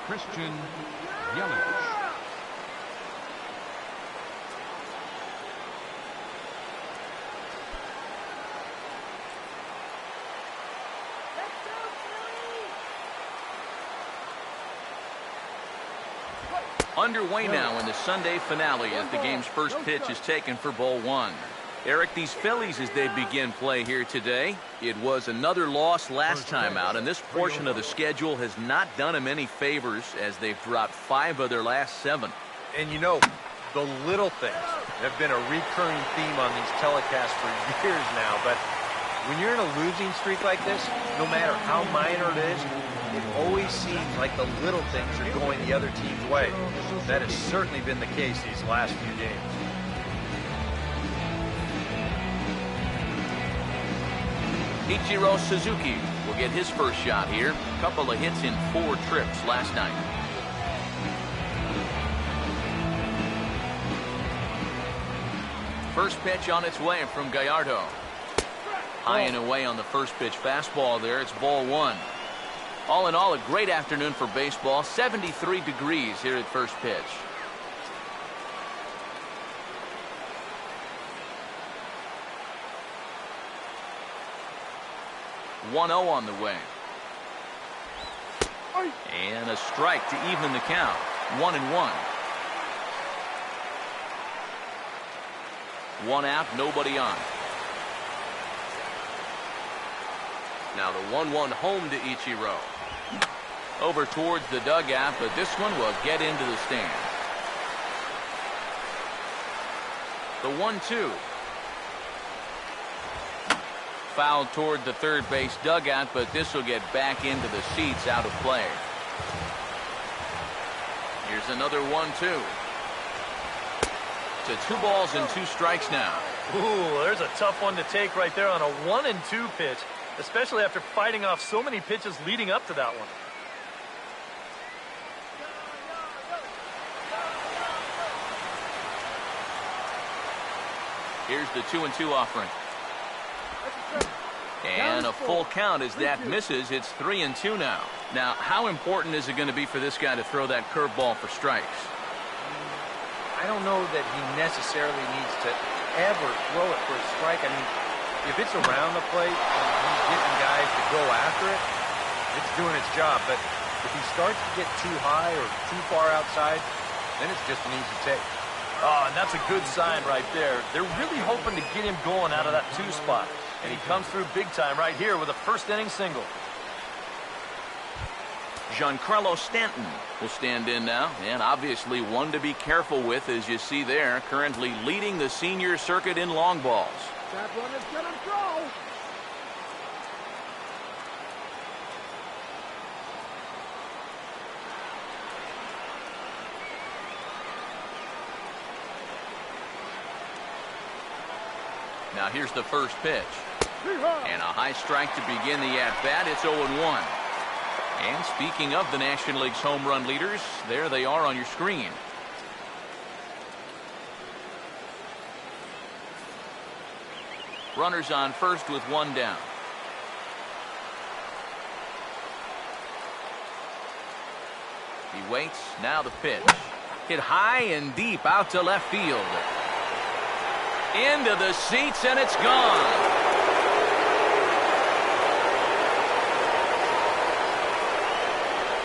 Christian Yelich. Underway now in the Sunday finale as the game's first pitch is taken for ball one. Eric, these Phillies, as they begin play here today, it was another loss last time out, and this portion of the schedule has not done them any favors as they've dropped 5 of their last 7. And you know, the little things have been a recurring theme on these telecasts for years now, but when you're in a losing streak like this, no matter how minor it is, it always seems like the little things are going the other team's way. That has certainly been the case these last few games. Ichiro Suzuki will get his first shot here. A couple of hits in 4 trips last night. First pitch on its way from Gallardo. High and away on the first pitch fastball there. It's ball 1. All in all, a great afternoon for baseball. 73 degrees here at first pitch. One 0 on the way. And a strike to even the count. 1-1. 1 out, nobody on. Now the 1-1 home to Ichiro. Over towards the dugout, but this one will get into the stand. The 1-2. Fouled toward the third base dugout, but this will get back into the seats, out of play. Here's another 1-2. To 2 balls and 2 strikes now. Ooh, there's a tough one to take right there on a 1-2 pitch, especially after fighting off so many pitches leading up to that one. Here's the 2-2 offering. And a full count as that misses. It's 3-2 now. Now, how important is it going to be for this guy to throw that curveball for strikes? I don't know that he necessarily needs to ever throw it for a strike. I mean, if it's around the plate and he's getting guys to go after it, it's doing its job. But if he starts to get too high or too far outside, then it's just an easy take. Oh, and that's a good sign right there. They're really hoping to get him going out of that 2 spot. And he comes through big time right here with a first-inning single. Giancarlo Stanton will stand in now, and obviously one to be careful with, as you see there, currently leading the senior circuit in long balls. That one is going to throw. Now here's the first pitch. And a high strike to begin the at-bat. It's 0-1. And speaking of the National League's home run leaders, there they are on your screen. Runners on first with 1 down. He waits. Now the pitch. Hit high and deep out to left field. Into the seats, and it's gone.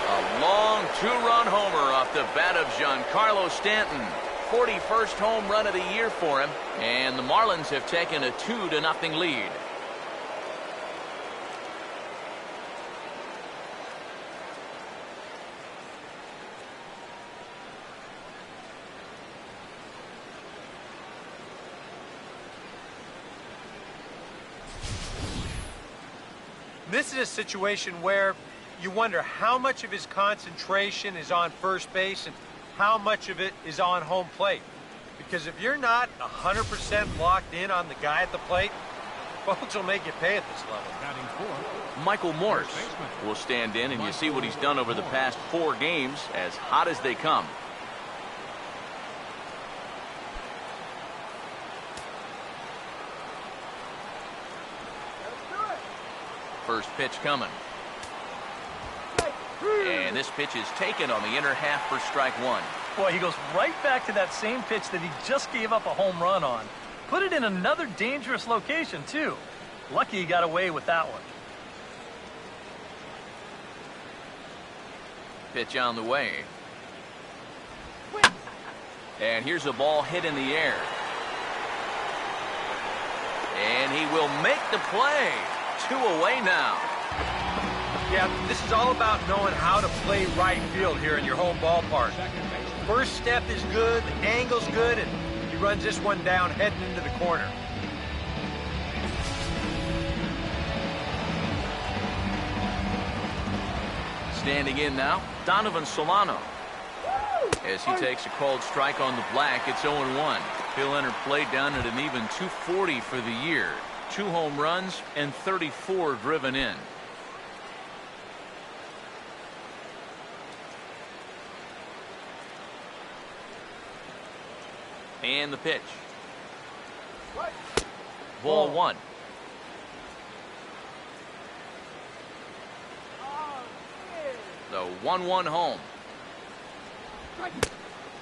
A long 2-run homer off the bat of Giancarlo Stanton. 41st home run of the year for him, and the Marlins have taken a 2-0 lead. This is a situation where you wonder how much of his concentration is on first base and how much of it is on home plate. Because if you're not 100% locked in on the guy at the plate, folks will make you pay at this level. Michael Morse will stand in, and you see what he's done over the past 4 games, as hot as they come. First pitch coming. And this pitch is taken on the inner half for strike one. Boy, he goes right back to that same pitch that he just gave up a home run on. Put it in another dangerous location, too. Lucky he got away with that one. Pitch on the way. And here's a ball hit in the air. And he will make the play. 2 away now. Yeah, this is all about knowing how to play right field here in your home ballpark. First step is good, the angle's good, and he runs this one down heading into the corner. Standing in now, Donovan Solano. As he takes a called strike on the black, it's 0-1. He'll enter play down at an even 240 for the year. 2 home runs and 34 driven in. And the pitch. Ball 1. The 1-1 home.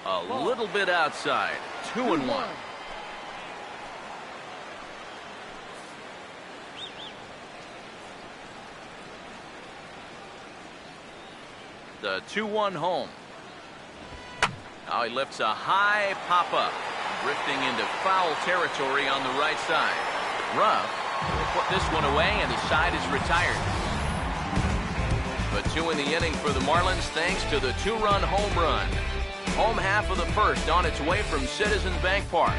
A little bit outside. 2-1. The 2-1 home. Now he lifts a high pop-up, drifting into foul territory on the right side. Ruff will put this one away, and the side is retired. But 2 in the inning for the Marlins, thanks to the 2-run home run. Home half of the first on its way from Citizens Bank Park.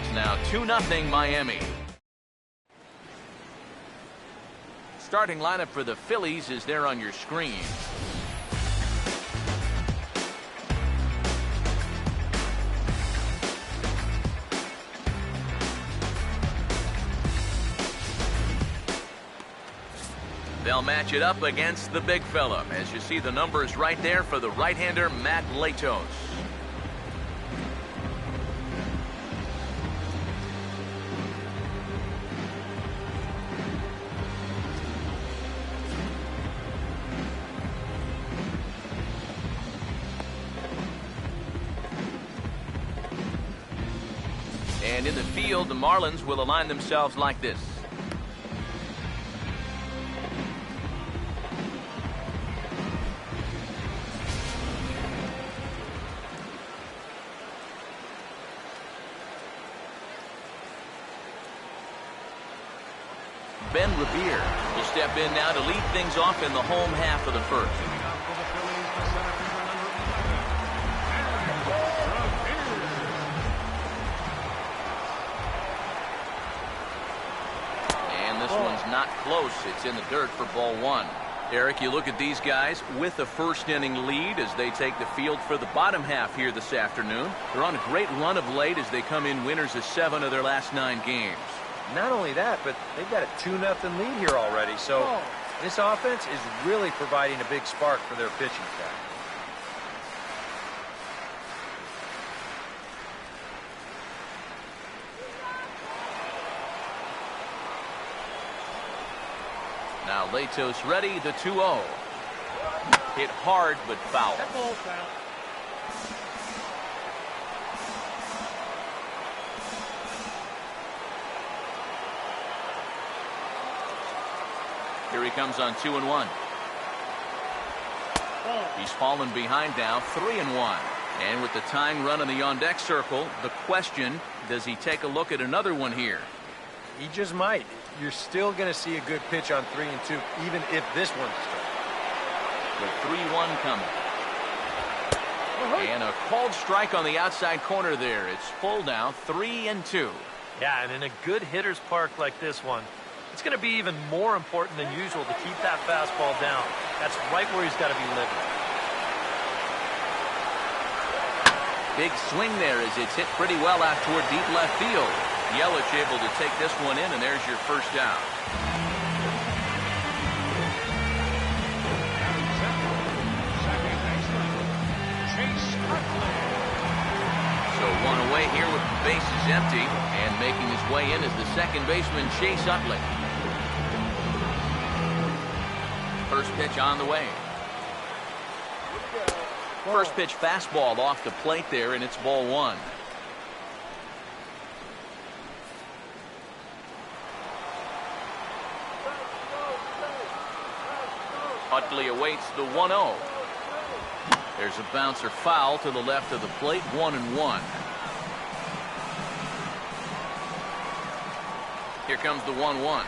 It's now 2-0 Miami. Starting lineup for the Phillies is there on your screen. They'll match it up against the big fella, as you see the numbers right there for the right-hander Matt Latos. And in the field, the Marlins will align themselves like this. Ben Revere will step in now to lead things off in the home half of the first. And this one's not close. It's in the dirt for ball 1. Eric, you look at these guys with a first inning lead as they take the field for the bottom half here this afternoon. They're on a great run of late as they come in winners of 7 of their last 9 games. Not only that, but they've got a 2-0 lead here already, so this offense is really providing a big spark for their pitching staff. Now Latos ready, the 2-0. Hit hard, but foul. Here he comes on 2-1. He's fallen behind now, 3-1. And with the tying run on the on-deck circle, the question, does he take a look at another one here? He just might. You're still going to see a good pitch on 3-2, even if this one's straight. The 3-1 coming. And a called strike on the outside corner there. It's full now, 3-2. Yeah, and in a good hitter's park like this one, it's going to be even more important than usual to keep that fastball down. That's right where he's got to be living. Big swing there as it's hit pretty well out toward deep left field. Yelich able to take this one in, and there's your first down. So 1 away here with the bases empty, and making his way in is the second baseman Chase Utley. First pitch on the way. First pitch fastball off the plate there, and it's ball one. Utley awaits the 1-0. There's a bouncer foul to the left of the plate, 1-1. Here comes the 1-1.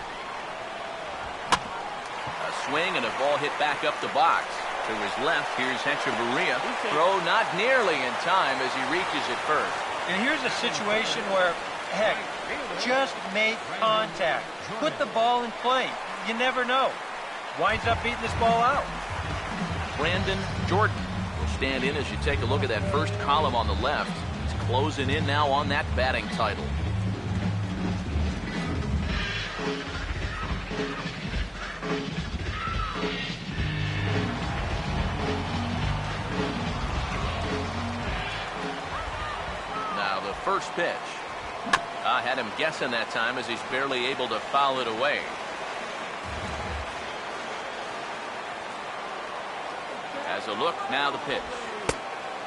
A swing and a ball hit back up the box. To his left, here's Hechavarria. Throw not nearly in time as he reaches it first. And here's a situation where, heck, just make contact. Put the ball in play. You never know. Winds up beating this ball out. Brandon Jordan will stand in as you take a look at that first column on the left. He's closing in now on that batting title. Now the first pitch. I had him guessing that time as he's barely able to foul it away. As a look, now the pitch.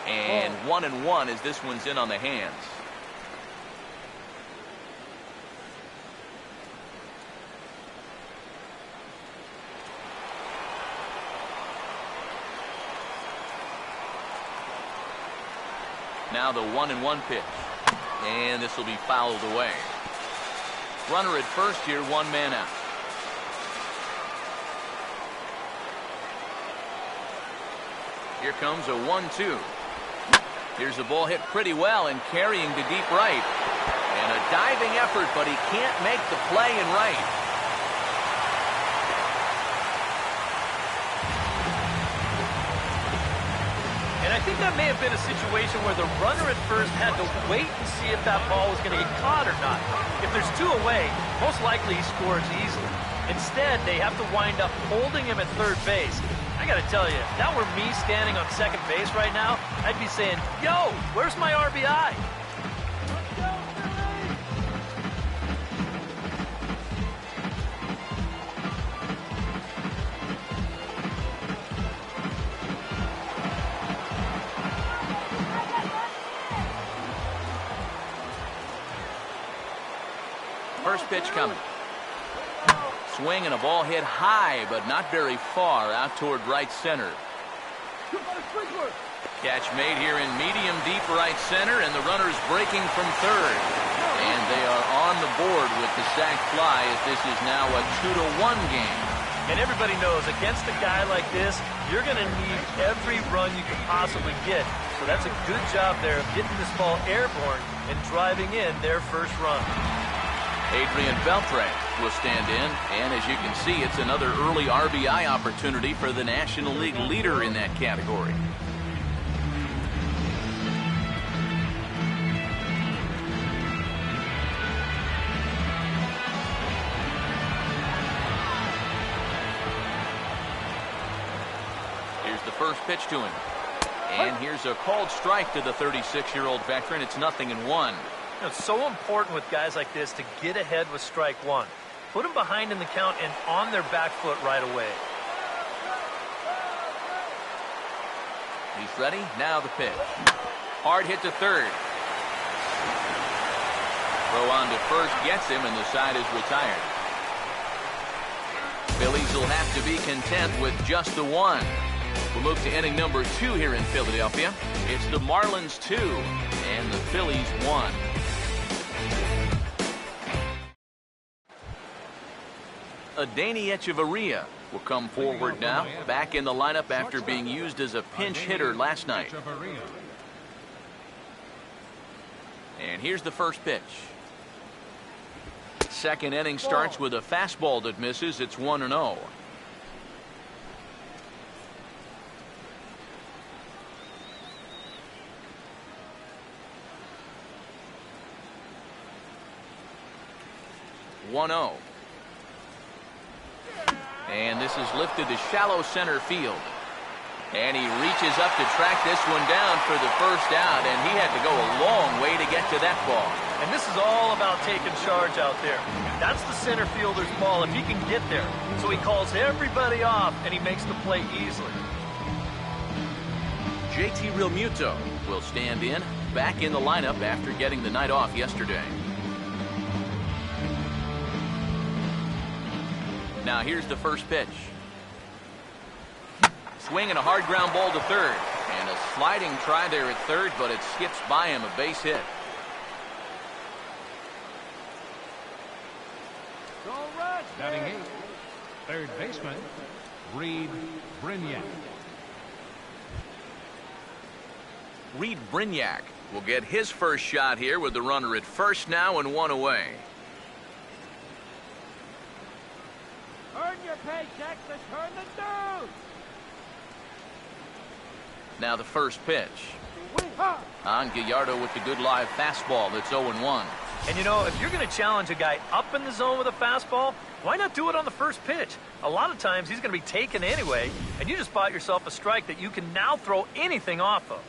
And 1-1 as this one's in on the hands. Now the 1-1 pitch. And this will be fouled away. Runner at first here, one man out. Here comes a 1-2. Here's the ball hit pretty well and carrying to deep right. And a diving effort, but he can't make the play in right. And I think that may have been a situation where the runner at first had to wait and see if that ball was going to get caught or not. If there's two away, most likely he scores easily. Instead, they have to wind up holding him at third base. I got to tell you, if that were me standing on second base right now, I'd be saying, yo, where's my RBI? First pitch coming. Swing and a ball hit high, but not very far out toward right center. Catch made here in medium deep right center, and the runner's breaking from third. And they are on the board with the sac fly as this is now a 2-1 game. And everybody knows against a guy like this, you're going to need every run you can possibly get. So that's a good job there of getting this ball airborne and driving in their first run. Adrian Beltre will stand in, and as you can see, it's another early RBI opportunity for the National League leader in that category. Here's the first pitch to him. And here's a called strike to the 36-year-old veteran. It's 0-1. It's so important with guys like this to get ahead with strike one. Put them behind in the count and on their back foot right away. He's ready. Now the pitch. Hard hit to third. Throw on to first gets him, and the side is retired. Phillies will have to be content with just the one. We'll move to inning number 2 here in Philadelphia. It's the Marlins 2 and the Phillies 1. Adeiny Hechavarria will come forward now, back in the lineup after being used as a pinch hitter last night. And here's the first pitch. Second inning starts with a fastball that misses. It's 1-0. And this is lifted to shallow center field. And he reaches up to track this one down for the first out, and he had to go a long way to get to that ball. And this is all about taking charge out there. That's the center fielder's ball if he can get there. So he calls everybody off, and he makes the play easily. JT Realmuto will stand in, back in the lineup after getting the night off yesterday. Now here's the first pitch. Swing and a hard ground ball to third. And a sliding try there at third, but it skips by him, a base hit. Batting 8th, third baseman, Reed Brignac. Reed Brignac will get his first shot here with the runner at first now and 1 away. Earn your paycheck to turn the dude. Now the first pitch. On Gallardo with the good live fastball. That's 0-1. And you know, if you're going to challenge a guy up in the zone with a fastball, why not do it on the first pitch? A lot of times he's going to be taken anyway, and you just bought yourself a strike that you can now throw anything off of.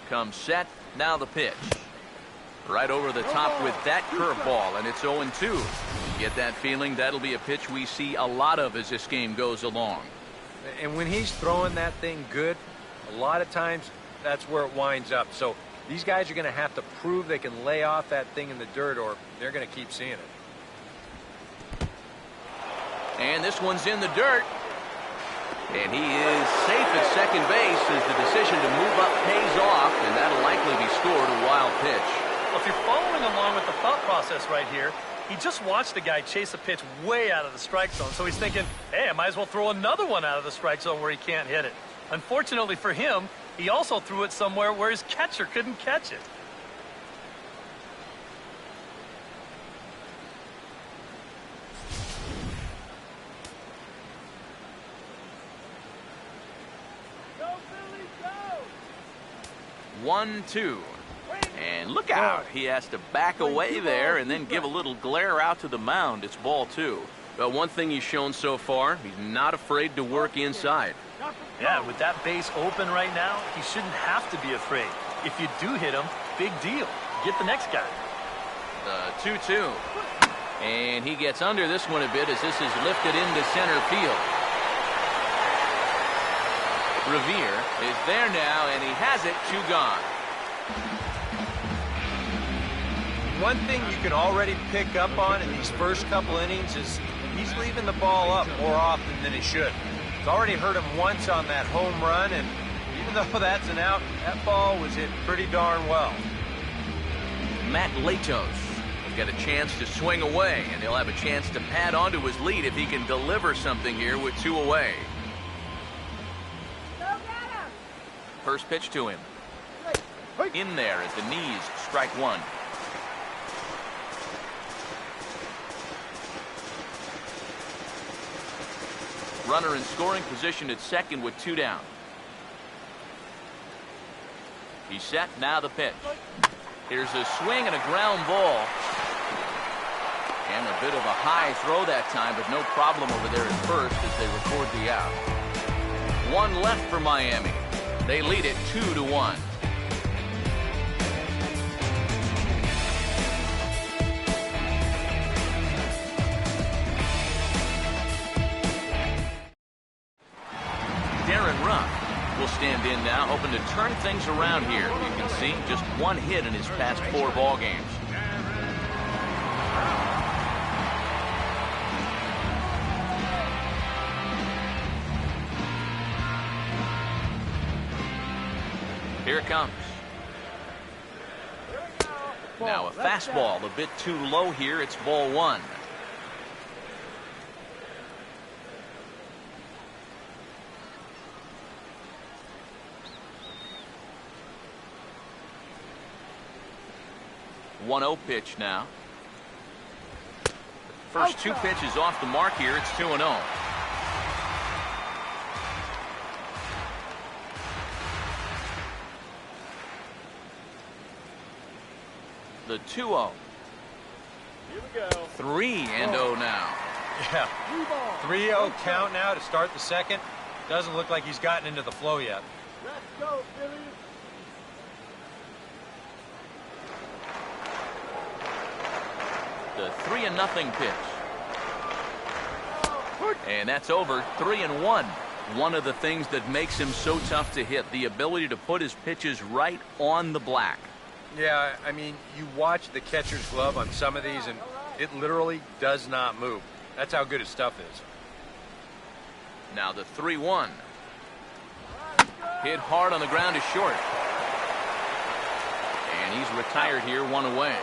Comes set. Now the pitch. Right over the top with that curveball, and it's 0-2. Get that feeling that'll be a pitch we see a lot of as this game goes along. And when he's throwing that thing good, a lot of times that's where it winds up. So these guys are going to have to prove they can lay off that thing in the dirt, or they're going to keep seeing it. And this one's in the dirt. And he is safe at second base as the decision to move up pays off, and that'll likely be scored a wild pitch. Well, if you're following along with the thought process right here, he just watched the guy chase a pitch way out of the strike zone, so he's thinking, hey, I might as well throw another one out of the strike zone where he can't hit it. Unfortunately for him, he also threw it somewhere where his catcher couldn't catch it. Go, Phillies, go! 1-2. And look out. He has to back away there and then give a little glare out to the mound. It's ball 2. But one thing he's shown so far, he's not afraid to work inside. Yeah, with that base open right now, he shouldn't have to be afraid. If you do hit him, big deal. Get the next guy. The 2-2. And he gets under this one a bit as this is lifted into center field. Revere is there now, and he has it. 2 gone. One thing you can already pick up on in these first couple innings is he's leaving the ball up more often than he should. It's already hurt him once on that home run, and even though that's an out, that ball was hit pretty darn well. Matt Latos will get a chance to swing away, and he'll have a chance to pad onto his lead if he can deliver something here with 2 away. Go get him! First pitch to him. In there at the knees, strike 1. Runner in scoring position at second with 2 down. He's set. Now the pitch. Here's a swing and a ground ball. And a bit of a high throw that time, but no problem over there at first as they record the out. 1 left for Miami. They lead it 2-1. Will stand in now, hoping to turn things around here. You can see just 1 hit in his past 4 ball games. Here it comes. Now a fastball a bit too low here. It's ball 1. One-0 pitch now. First 2 pitches off the mark here. It's 2-0. The 2-0. Here we go. 3-0 now. Yeah, 3-0 count now to start the second. Doesn't look like he's gotten into the flow yet. Let's go, Phillies. The 3-0 pitch. And that's over. 3-1. One of the things that makes him so tough to hit, the ability to put his pitches right on the black. Yeah, I mean, you watch the catcher's glove on some of these, and it literally does not move. That's how good his stuff is. Now the 3-1. Hit hard on the ground is short. And he's retired here, 1 away.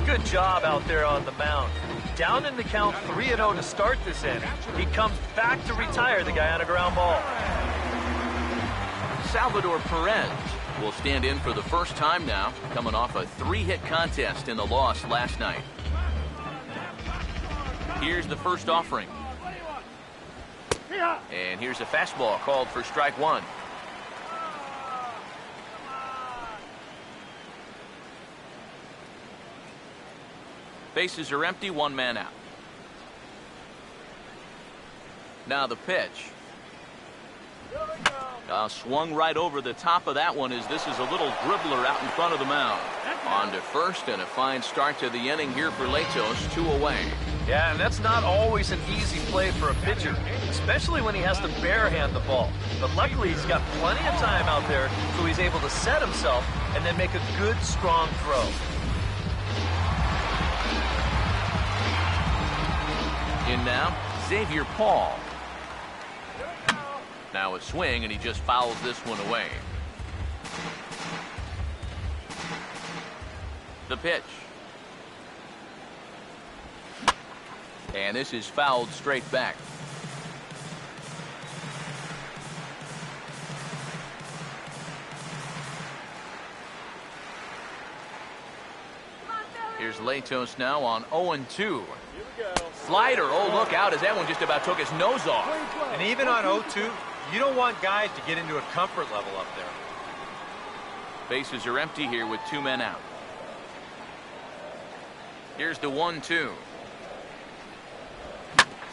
Good job out there on the mound. Down in the count 3-0 to start this inning. He comes back to retire the guy on a ground ball. Salvador Perez will stand in for the first time now, coming off a 3-hit contest in the loss last night. Here's the first offering. And here's a fastball called for strike 1. Bases are empty, 1 man out. Now the pitch. Swung right over the top of that one as this is a little dribbler out in front of the mound. On to first, and a fine start to the inning here for Latos, 2 away. Yeah, and that's not always an easy play for a pitcher, especially when he has to barehand the ball. But luckily, he's got plenty of time out there, so he's able to set himself and then make a good, strong throw. In now, Xavier Paul. Now a swing, and he just fouls this one away. The pitch. And this is fouled straight back. Here's Latos now on 0-2. Slider, oh look out as that one just about took his nose off. And even on 0-2, you don't want guys to get into a comfort level up there. Bases are empty here with 2 men out. Here's the 1-2.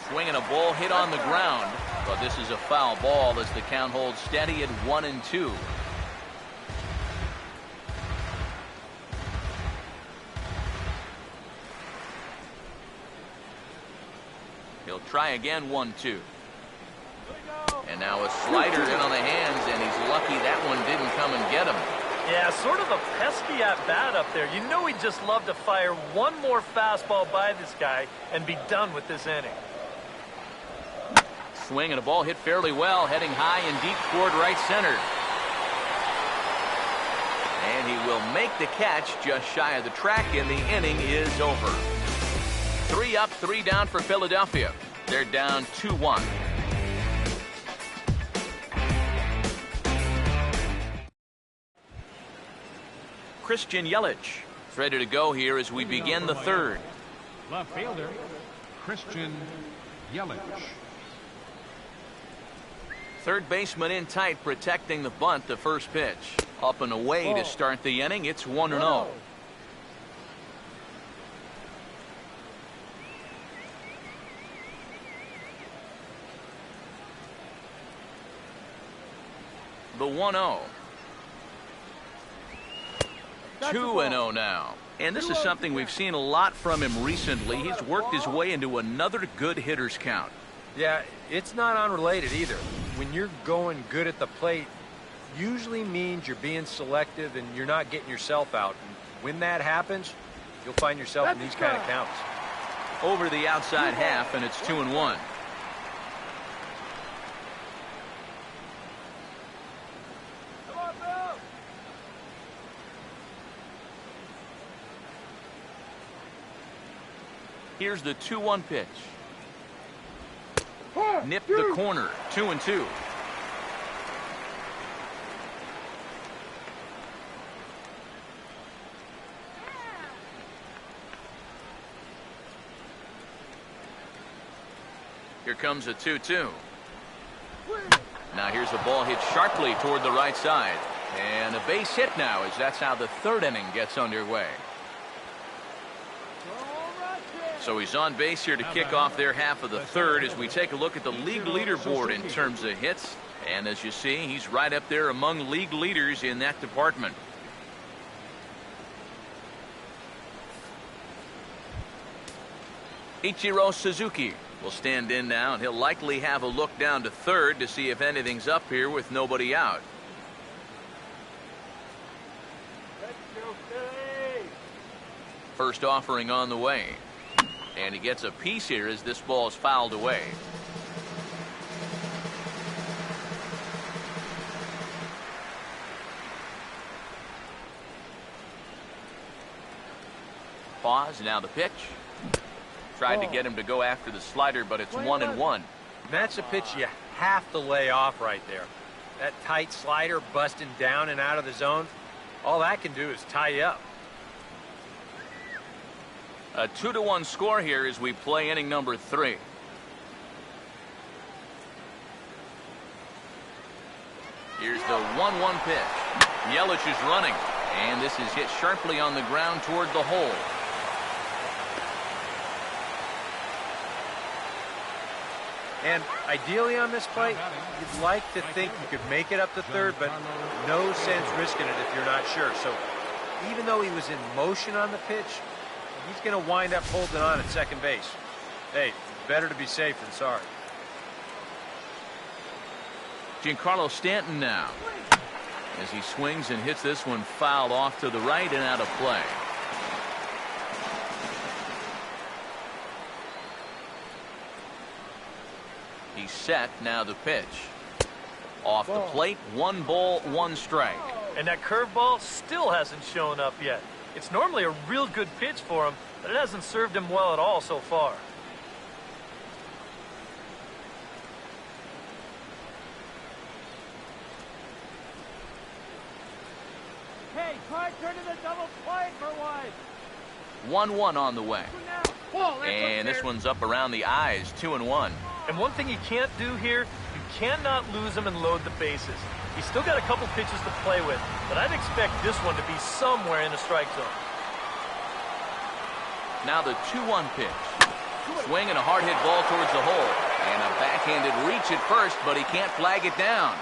Swinging a ball hit on the ground, but this is a foul ball as the count holds steady at 1-2. He'll try again, 1-2. And now a slider in on the hands, and he's lucky that one didn't come and get him. Yeah, sort of a pesky at-bat up there. You know he'd just love to fire one more fastball by this guy and be done with this inning. Swing and a ball hit fairly well, heading high and deep toward right center. And he will make the catch just shy of the track, and the inning is over. 3 up, 3 down for Philadelphia. They're down 2-1. Christian Yelich is ready to go here as we begin the third. Left fielder, Christian Yelich. Third baseman in tight, protecting the bunt. The first pitch. Up and away to start the inning. It's 1-0. The 1-0. 2-0 now. And this is something we've seen a lot from him recently. He's worked his way into another good hitter's count. Yeah, it's not unrelated either. When you're going good at the plate, usually means you're being selective and you're not getting yourself out. And when that happens, you'll find yourself in these kind of counts. Over the outside half, and it's 2-1. Here's the 2-1 pitch. Nipped the corner. 2-2. Here comes a 2-2. Now here's a ball hit sharply toward the right side. And a base hit now, as that's how the third inning gets underway. So he's on base here to kick off their half of the third as we take a look at the league leaderboard in terms of hits. And as you see, he's right up there among league leaders in that department. Ichiro Suzuki will stand in now, and he'll likely have a look down to third to see if anything's up here with nobody out. First offering on the way. And he gets a piece here as this ball is fouled away. Pause, now the pitch. Tried to get him to go after the slider, but it's 1-1. That's a pitch you have to lay off right there. That tight slider busting down and out of the zone, all that can do is tie you up. A 2-1 score here as we play inning number 3. Here's the 1-1 pitch. Yelich is running, and this is hit sharply on the ground toward the hole. And ideally on this play, you'd like to think you could make it up to third, but no sense risking it if you're not sure. So even though he was in motion on the pitch, he's going to wind up holding on at second base. Hey, better to be safe than sorry. Giancarlo Stanton now, as he swings and hits this one fouled off to the right and out of play. He's set, now the pitch. Off the plate, 1 ball, 1 strike. And that curveball still hasn't shown up yet. It's normally a real good pitch for him, but it hasn't served him well at all so far. Hey, try turning the double play for one. 1-1 on the way. And this one's up around the eyes, 2-1. And one thing you can't do here, you cannot lose him and load the bases. He's still got a couple pitches to play with, but I'd expect this one to be somewhere in the strike zone. Now the 2-1 pitch. Swing and a hard hit ball towards the hole. And a backhanded reach at first, but he can't flag it down.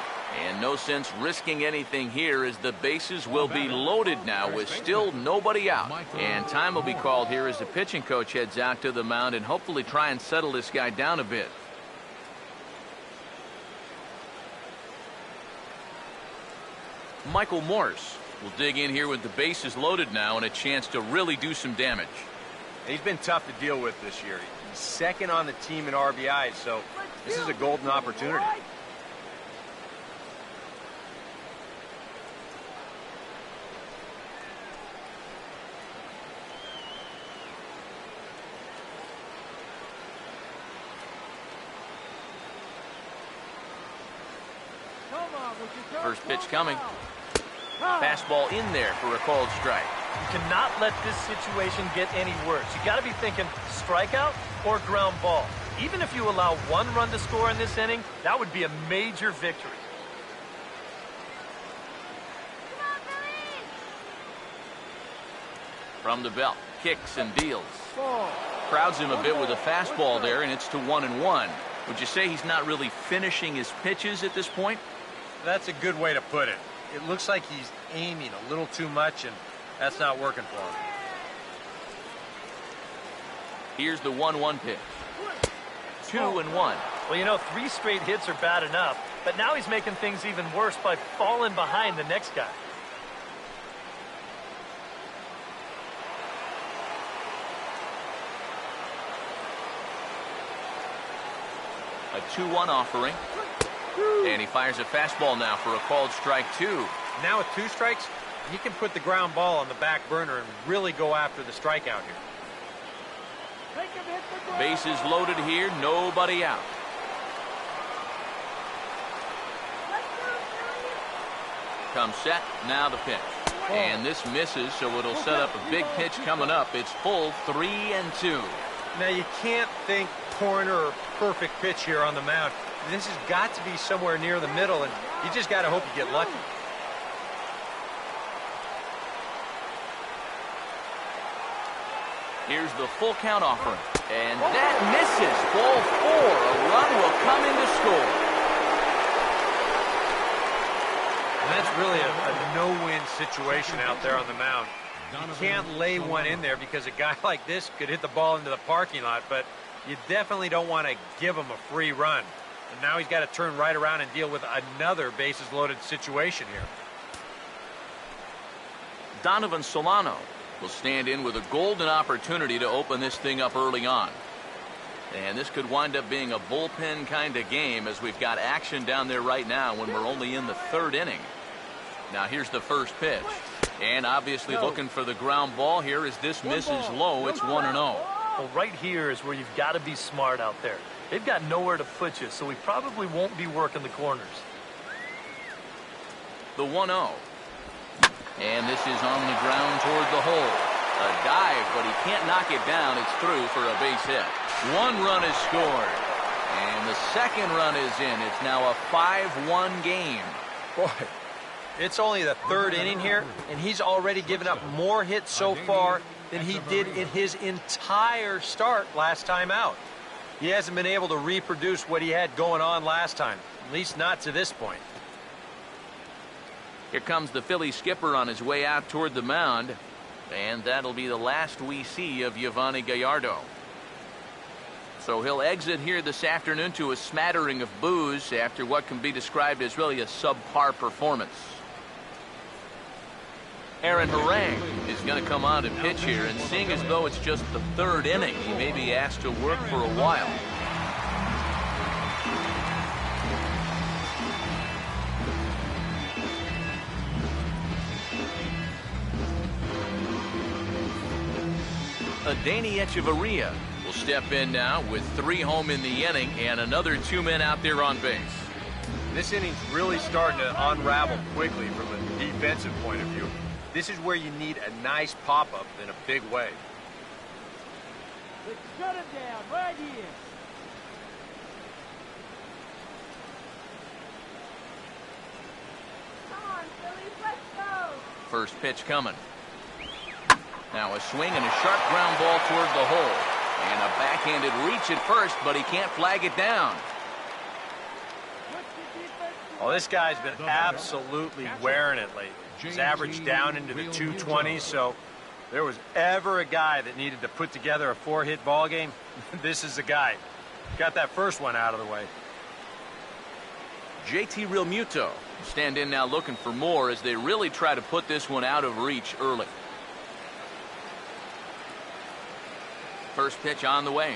And no sense risking anything here as the bases will be loaded now with still nobody out. And time will be called here as the pitching coach heads out to the mound and hopefully try and settle this guy down a bit. Michael Morse will dig in here with the bases loaded now and a chance to really do some damage. He's been tough to deal with this year. He's second on the team in RBIs, so this is a golden opportunity. First pitch coming. Fastball in there for a called strike. You cannot let this situation get any worse. You got to be thinking strikeout or ground ball. Even if you allow 1 run to score in this inning, that would be a major victory. From the belt, kicks and deals. Crowds him a bit with a fastball there, and it's to 1-1. Would you say he's not really finishing his pitches at this point? That's a good way to put it. It looks like he's aiming a little too much, and that's not working for him. Here's the 1-1 pitch. 2-1. Well, you know, 3 straight hits are bad enough, but now he's making things even worse by falling behind the next guy. A 2-1 offering. And he fires a fastball now for a called strike 2. Now with 2 strikes, he can put the ground ball on the back burner and really go after the strikeout here. Bases loaded here, nobody out. Comes set, now the pitch. And this misses, so it'll set up a big pitch coming up. It's full 3-2. Now you can't think corner or perfect pitch here on the mound. This has got to be somewhere near the middle, and you just got to hope you get lucky. Here's the full count offering. And that misses. Ball 4. A run will come in to score. And that's really a no-win situation out there on the mound. You can't lay one in there because a guy like this could hit the ball into the parking lot, but you definitely don't want to give him a free run. And now he's got to turn right around and deal with another bases-loaded situation here. Donovan Solano will stand in with a golden opportunity to open this thing up early on. And this could wind up being a bullpen kind of game as we've got action down there right now when we're only in the third inning. Now here's the first pitch. And obviously looking for the ground ball here as this misses low. It's 1-0. Well, right here is where you've got to be smart out there. They've got nowhere to put you, so we probably won't be working the corners. The 1-0. And this is on the ground toward the hole. A dive, but he can't knock it down. It's through for a base hit. One run is scored. And the second run is in. It's now a 5-1 game. Boy, it's only the third inning here, and he's already given up more hits so far than he did in his entire start last time out. He hasn't been able to reproduce what he had going on last time, at least not to this point. Here comes the Philly skipper on his way out toward the mound, and that'll be the last we see of Yovani Gallardo. So he'll exit here this afternoon to a smattering of boos after what can be described as really a subpar performance. Aaron Harang is going to come on and pitch here, and seeing as though it's just the third inning, he may be asked to work for a while. Adeiny Echeverria will step in now with 3 home in the inning and another 2 men out there on base. This inning's really starting to unravel quickly from a defensive point of view. This is where you need a nice pop-up in a big way. Let's shut him down right here. Come on, Phillies, let's go. First pitch coming. Now a swing and a sharp ground ball toward the hole. And a backhanded reach at first, but he can't flag it down. Oh, this guy's been absolutely wearing it lately. He's averaged down into the 220s, so if there was ever a guy that needed to put together a 4-hit ball game, this is the guy. Got that first one out of the way. JT Realmuto stand in now looking for more as they really try to put this one out of reach early. First pitch on the way.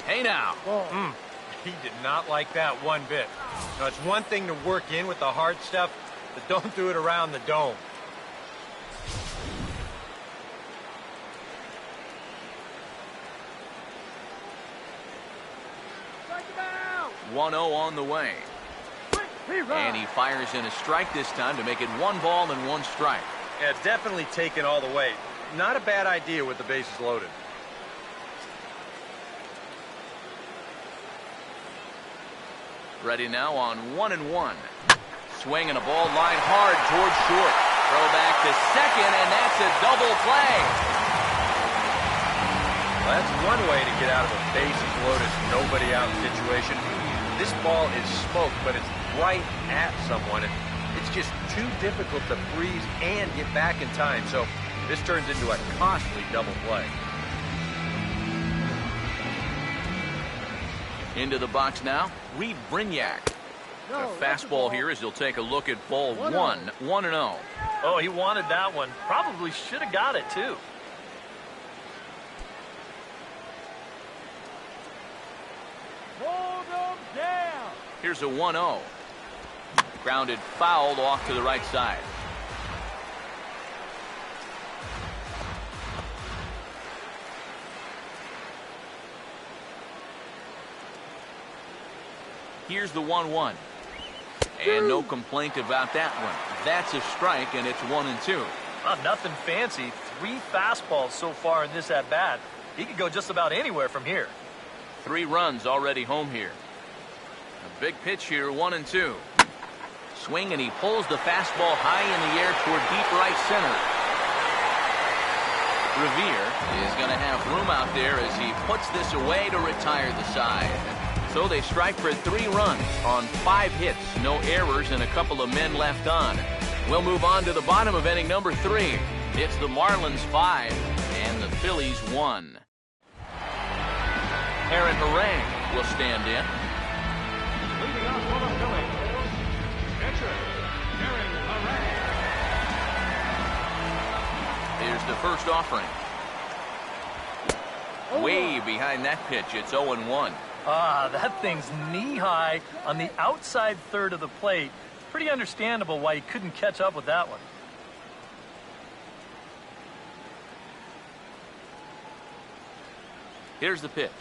Hey now. He did not like that one bit. Now, it's one thing to work in with the hard stuff, but don't do it around the dome. Strike him out. 1-0 on the way. And he fires in a strike this time to make it 1 ball and 1 strike. Yeah, definitely taken all the way. Not a bad idea with the bases loaded. Ready now on 1-1. Swing and a ball line hard towards short. Throw back to second, and that's a double play. Well, that's one way to get out of a bases loaded, nobody out situation. This ball is smoked, but it's right at someone. And it's just too difficult to freeze and get back in time. So this turns into a costly double play. Into the box now, Reed Brignac. A fastball here as he'll take a look at ball 1. 1-0. Oh, he wanted that one. Probably should have got it, too. Hold him down. Here's a 1-0. Grounded foul off to the right side. Here's the 1-1. And no complaint about that one. That's a strike, and it's 1-2. Nothing fancy. 3 fastballs so far in this at-bat. He could go just about anywhere from here. 3 runs already home here. A big pitch here, 1-2. Swing, and he pulls the fastball high in the air toward deep right center. Revere is going to have room out there as he puts this away to retire the side. So they strike for 3 runs on 5 hits, no errors, and a couple of men left on. We'll move on to the bottom of inning number 3. It's the Marlins 5 and the Phillies 1. Aaron Harang will stand in. Leading off for the Phillies, pitcher, Aaron Harang. Here's the first offering. Way behind that pitch. It's 0-1. Ah, that thing's knee-high on the outside third of the plate. Pretty understandable why he couldn't catch up with that one. Here's the pitch.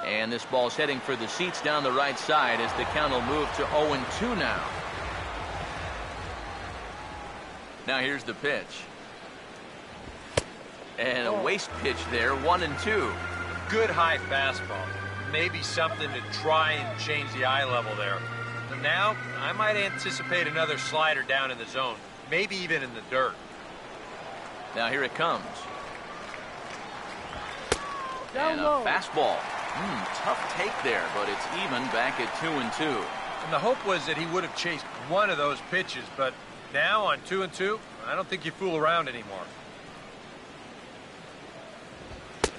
And this ball's heading for the seats down the right side as the count will move to 0-2 now. Now here's the pitch. And a waste pitch there, 1-2. Good high fastball. Maybe something to try and change the eye level there. But now, I might anticipate another slider down in the zone. Maybe even in the dirt. Now here it comes. And a fastball. Tough take there, but it's even back at 2-2. And the hope was that he would have chased one of those pitches, but now on 2-2, I don't think you fool around anymore.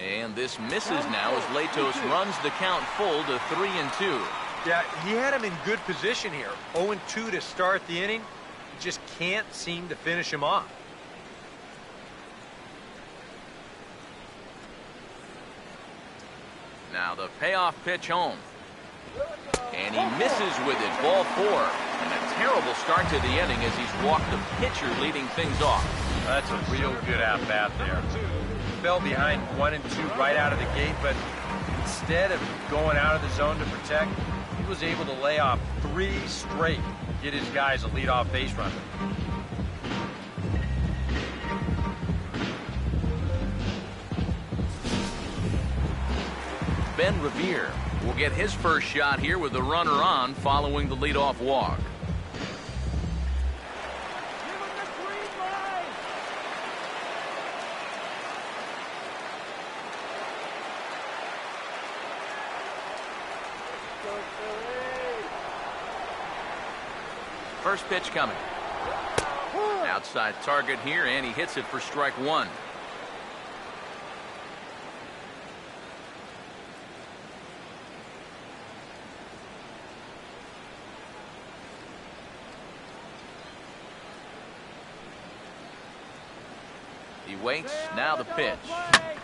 And this misses now as Latos runs the count full to 3-2. Yeah, he had him in good position here. 0-2 to start the inning. He just can't seem to finish him off. Now the payoff pitch home. And he misses with it, ball 4. And a terrible start to the inning as he's walked the pitcher leading things off. That's a real good at-bat there. Fell behind 1-2 right out of the gate, but instead of going out of the zone to protect, he was able to lay off 3 straight, get his guys a leadoff base runner. Ben Revere will get his first shot here with the runner on following the leadoff walk. First pitch coming. Outside target here, and he hits it for strike 1. He waits. Now the pitch.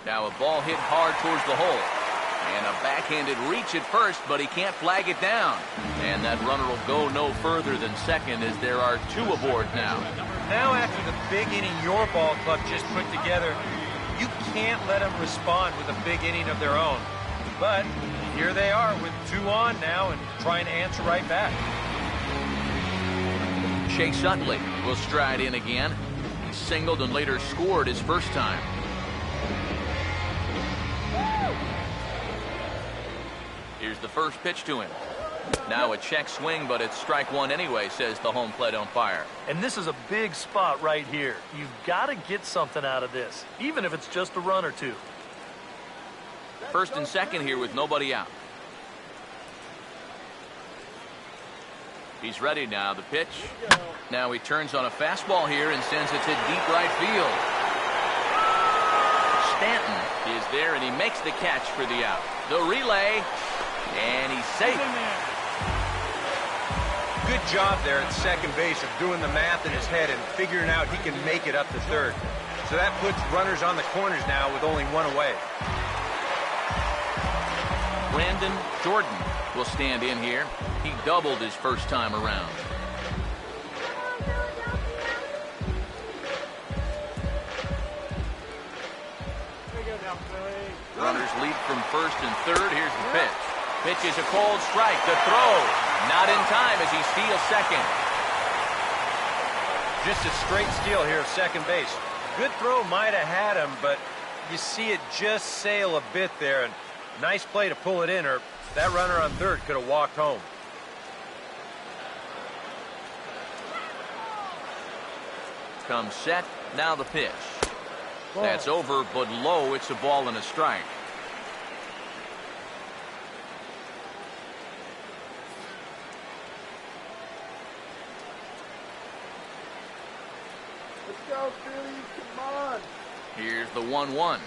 Now a ball hit hard towards the hole. And a backhanded reach at first, but he can't flag it down. And that runner will go no further than second as there are 2 aboard now. Now after the big inning your ball club just put together, you can't let them respond with a big inning of their own. But here they are with 2 on now and trying to answer right back. Chase Utley will stride in again. He singled and later scored his first time. Here's the first pitch to him. Now a check swing, but it's strike 1 anyway, says the home plate umpire. And this is a big spot right here. You've got to get something out of this, even if it's just a run or 2. First and second here with nobody out. He's ready now. The pitch. Now he turns on a fastball here and sends it to deep right field. Stanton is there, and he makes the catch for the out. The relay, and he's safe. Good job there at second base of doing the math in his head and figuring out he can make it up to third. So that puts runners on the corners now with only 1 away. Brandon Jordan will stand in here. He doubled his first time around. Runners lead from first and third. Here's the pitch. Pitch is a cold strike. The throw. Not in time as he steals second. Just a straight steal here of second base. Good throw might have had him, but you see it just sail a bit there. And nice play to pull it in, or that runner on third could have walked home. Comes set. Now the pitch. That's over, but low. It's a ball and a strike. go, Phillies. Come on. Here's the 1-1.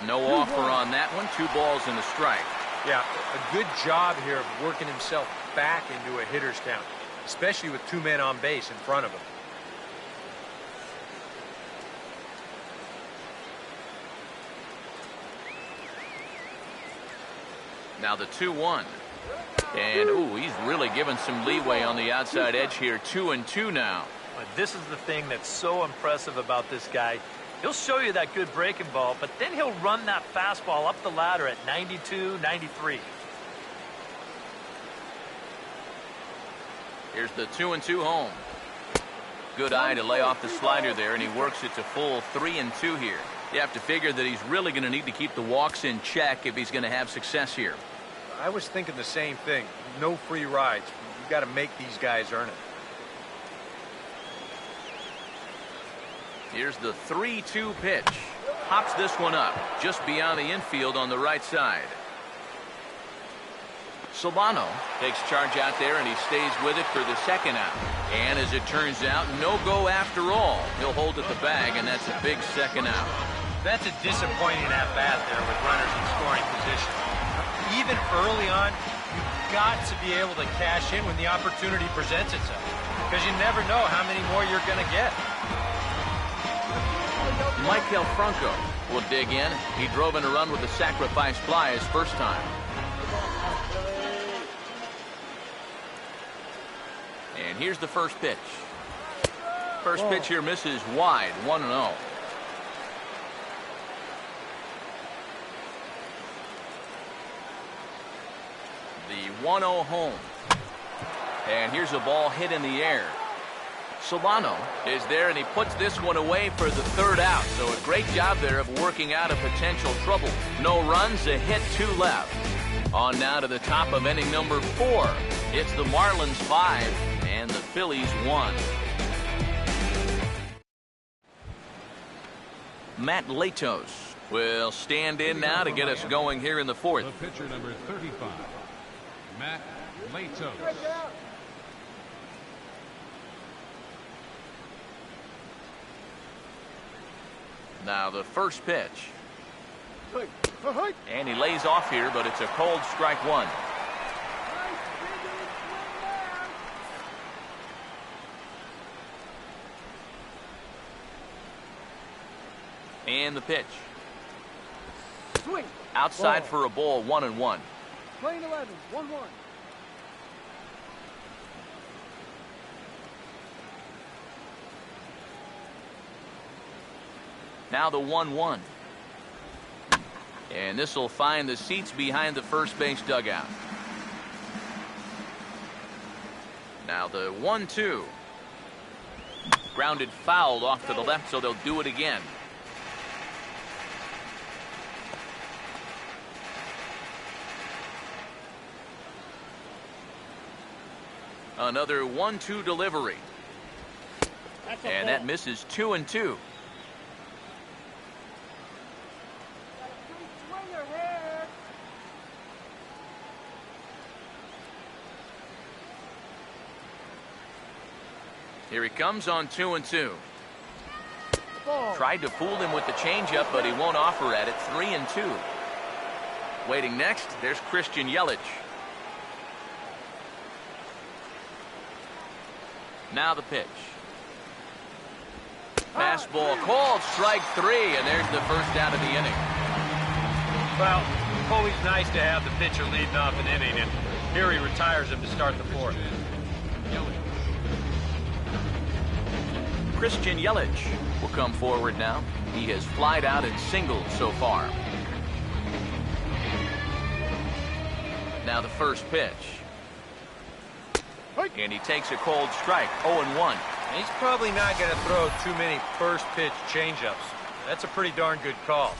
No offer on that one. 2 balls and a strike. Yeah, a good job here of working himself back into a hitter's count, especially with 2 men on base in front of him. Now the 2-1. And, ooh, he's really given some leeway on the outside edge here. 2-2 now. But this is the thing that's so impressive about this guy. He'll show you that good breaking ball, but then he'll run that fastball up the ladder at 92, 93. Here's the 2-2 home. Good eye to lay off the slider there, and he works it to full 3-2 here. You have to figure that he's really going to need to keep the walks in check if he's going to have success here. I was thinking the same thing. No free rides. You got to make these guys earn it. Here's the 3-2 pitch. Hops this one up just beyond the infield on the right side. Solano takes charge out there, and he stays with it for the second out. And as it turns out, no go after all. He'll hold at the bag, and that's a big second out. That's a disappointing at-bat there with runners in scoring position. Even early on, you've got to be able to cash in when the opportunity presents itself, because you never know how many more you're going to get. Michael Franco will dig in. He drove in a run with a sacrifice fly his first time. And here's the first pitch. First pitch here misses wide, 1-0. The 1-0 home. And here's a ball hit in the air. Solano is there, and he puts this one away for the third out. So a great job there of working out a potential trouble. No runs, a hit, 2 left. On now to the top of inning number 4. It's the Marlins 5 and the Phillies 1. Matt Latos will stand in now to get us going here in the 4th. The pitcher number 35, Matt Latos. Now the first pitch. And he lays off here, but it's a cold strike 1. And the pitch. Swing. Outside for a ball, 1-1. Playing 11, 1-1. Now the 1-1. And this will find the seats behind the first base dugout. Now the 1-2. Grounded foul off to the left, so they'll do it again. Another 1-2 delivery. And that misses 2-2. Here he comes on 2-2. Tried to fool him with the changeup, but he won't offer at it. 3-2. Waiting next, there's Christian Yelich. Now the pitch. Fastball called, strike 3, and there's the first out of the inning. Well, always nice to have the pitcher leading off an inning, and here he retires him to start the 4th. Christian Yelich will come forward now. He has flied out in singles so far. Now the first pitch. And he takes a cold strike, 0-1. He's probably not going to throw too many first pitch changeups. That's a pretty darn good call.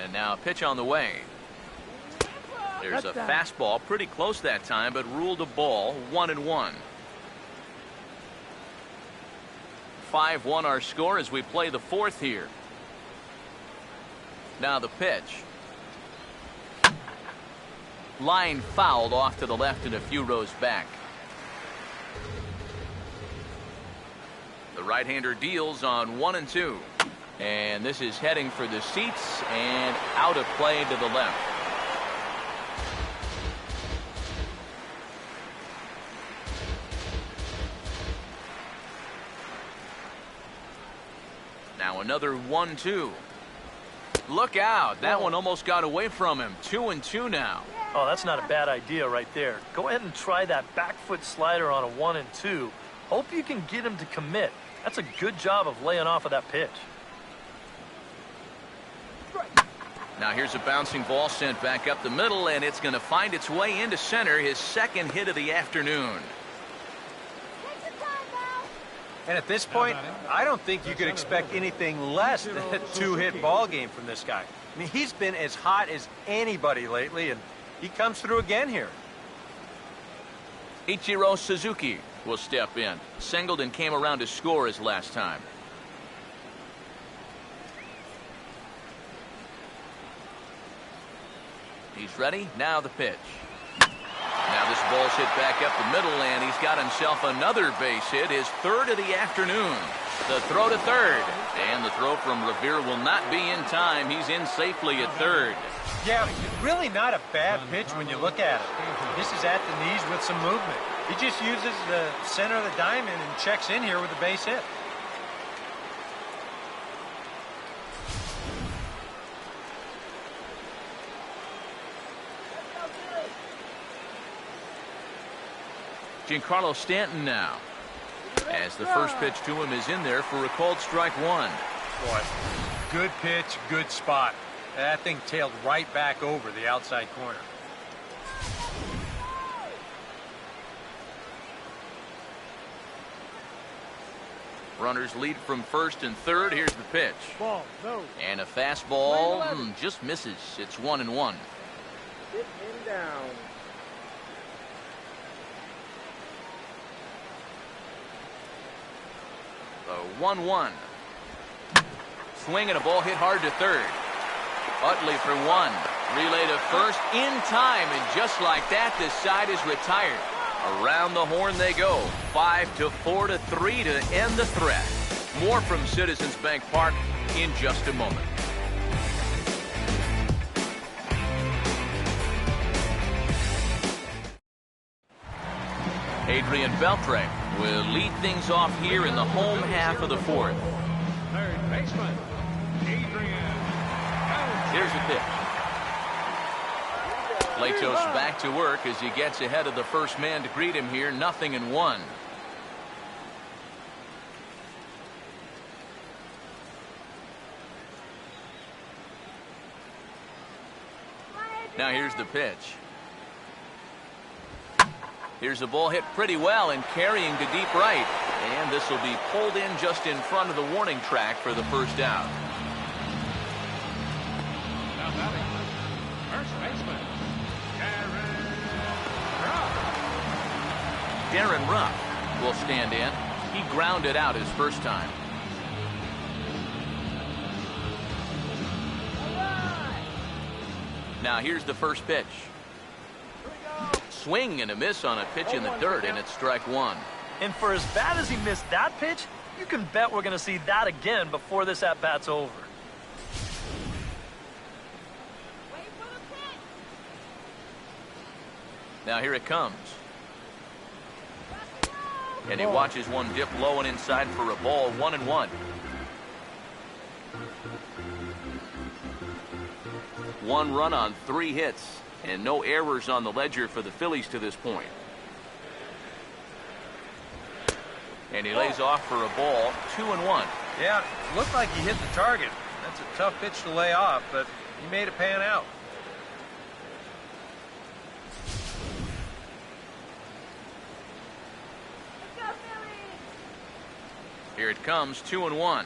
And now a pitch on the way. There's a fastball pretty close that time, but ruled a ball, 1-1. 5-1 our score as we play the 4th here. Now the pitch. Line fouled off to the left and a few rows back. The right-hander deals on 1 and 2. And this is heading for the seats and out of play to the left. Now another 1-2. Look out. That one almost got away from him. 2 and 2 now. Oh, that's not a bad idea right there. Go ahead and try that back foot slider on a 1 and 2. Hope you can get him to commit. That's a good job of laying off of that pitch. Now here's a bouncing ball sent back up the middle, and it's going to find its way into center, his second hit of the afternoon. And at this point, I don't think you could expect anything less than a 2-hit ball game from this guy. I mean, he's been as hot as anybody lately, and he comes through again here. Ichiro Suzuki will step in. Singled and came around to score his last time. He's ready. Now the pitch. Now this ball's hit back up the middle, and he's got himself another base hit, his third of the afternoon. The throw to third, and the throw from Revere will not be in time. He's in safely at third. Yeah, really not a bad pitch when you look at it. This is at the knees with some movement. He just uses the center of the diamond and checks in here with a base hit. Giancarlo Stanton now, as the first pitch to him is in there for a called strike 1. Boy, good pitch, good spot. That thing tailed right back over the outside corner. Runners lead from first and third. Here's the pitch. Ball, no. And a fastball just misses. It's 1-1. Get him down. The 1-1. Swing and a ball hit hard to third. Utley for 1. Relay to first in time, and just like that, this side is retired. Around the horn they go. 5-4-3 to end the threat. More from Citizens Bank Park in just a moment. Adrian Beltre will lead things off here in the home half of the fourth. Third baseman, Adrian. Here's the pitch. Latos back to work as he gets ahead of the first man to greet him here. 0-1. Now here's the pitch. Here's the ball hit pretty well and carrying to deep right. And this will be pulled in just in front of the warning track for the first out. Now batting, first baseman, Darren Ruff will stand in. He grounded out his first time. Now here's the first pitch. Swing and a miss on a pitch in the dirt, and it's strike 1. And for as bad as he missed that pitch, you can bet we're going to see that again before this at-bat's over. Now here it comes. And he watches one dip low and inside for a ball. 1-1. One run on 3 hits. And no errors on the ledger for the Phillies to this point. And he lays off for a ball. 2-1. Yeah, looked like he hit the target. That's a tough pitch to lay off, but he made it pan out. Here it comes. 2-1.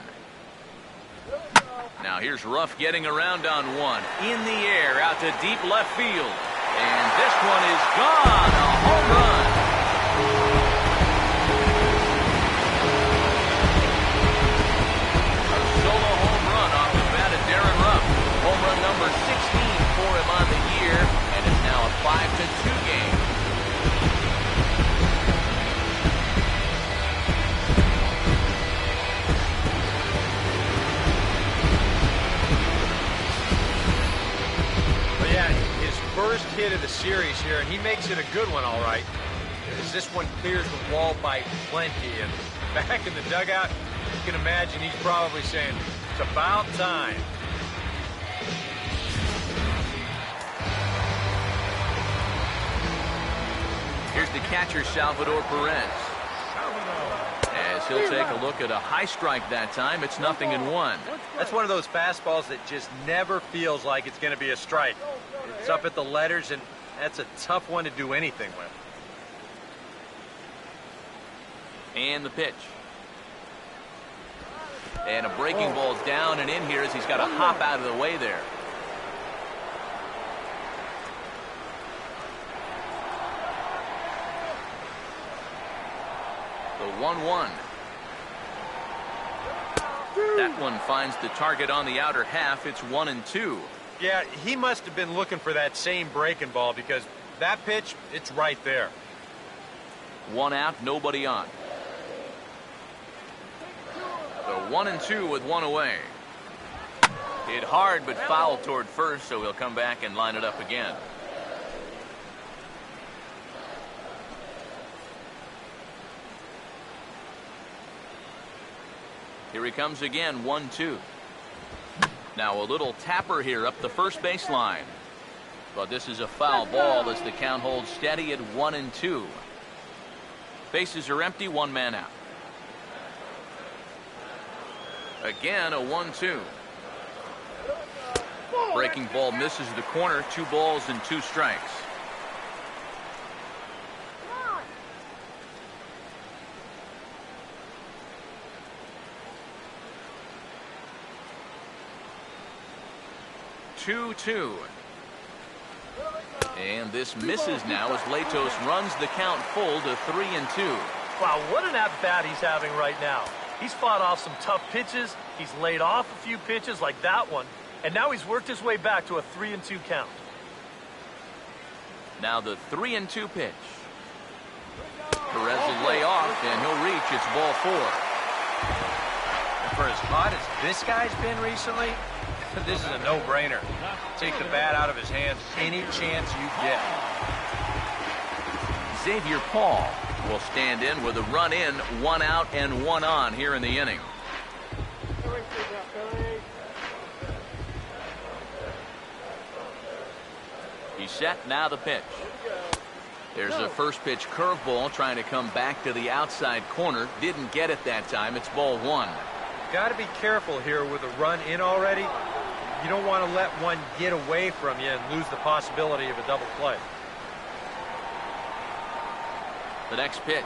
Now here's Ruff getting around on one. In the air, out to deep left field. And this one is gone. A home run. A solo home run off the bat of Darren Ruff. Home run number 16 for him on the year. And it's now a first hit of the series here, and he makes it a good one, all right. As this one clears the wall by plenty. And back in the dugout, you can imagine he's probably saying, it's about time. Here's the catcher, Salvador Perez. As he'll take a look at a high strike that time, it's 0-1. That's one of those fastballs that just never feels like it's going to be a strike. It's up at the letters, and that's a tough one to do anything with. And the pitch. And a breaking ball's down and in here as he's got to hop out of the way there. The 1-1. That one finds the target on the outer half. It's 1-2. Yeah, he must have been looking for that same breaking ball because that pitch, it's right there. 1 out, nobody on. The 1-2 with 1 away. Hit hard but foul toward first, so he'll come back and line it up again. Here he comes again, 1-2. Now a little tapper here up the first baseline. But this is a foul ball as the count holds steady at 1-2. Bases are empty, 1 man out. Again, a 1-2. Breaking ball misses the corner. 2 balls and 2 strikes. Two. And this misses now as Latos runs the count full to 3-2. Wow, what an at-bat he's having right now. He's fought off some tough pitches. He's laid off a few pitches like that one. And now he's worked his way back to a 3-2 count. Now the 3-2 pitch. Perez will lay off, and he'll reach. It's ball 4. And for as hot as this guy's been recently, this is a no-brainer. Take the bat out of his hands any chance you get. Xavier Paul will stand in with a run in, 1 out and 1 on here in the inning. He's set, now the pitch. There's a first pitch curveball trying to come back to the outside corner. Didn't get it that time. It's ball 1. Got to be careful here with a run in already. You don't want to let one get away from you and lose the possibility of a double play. The next pitch.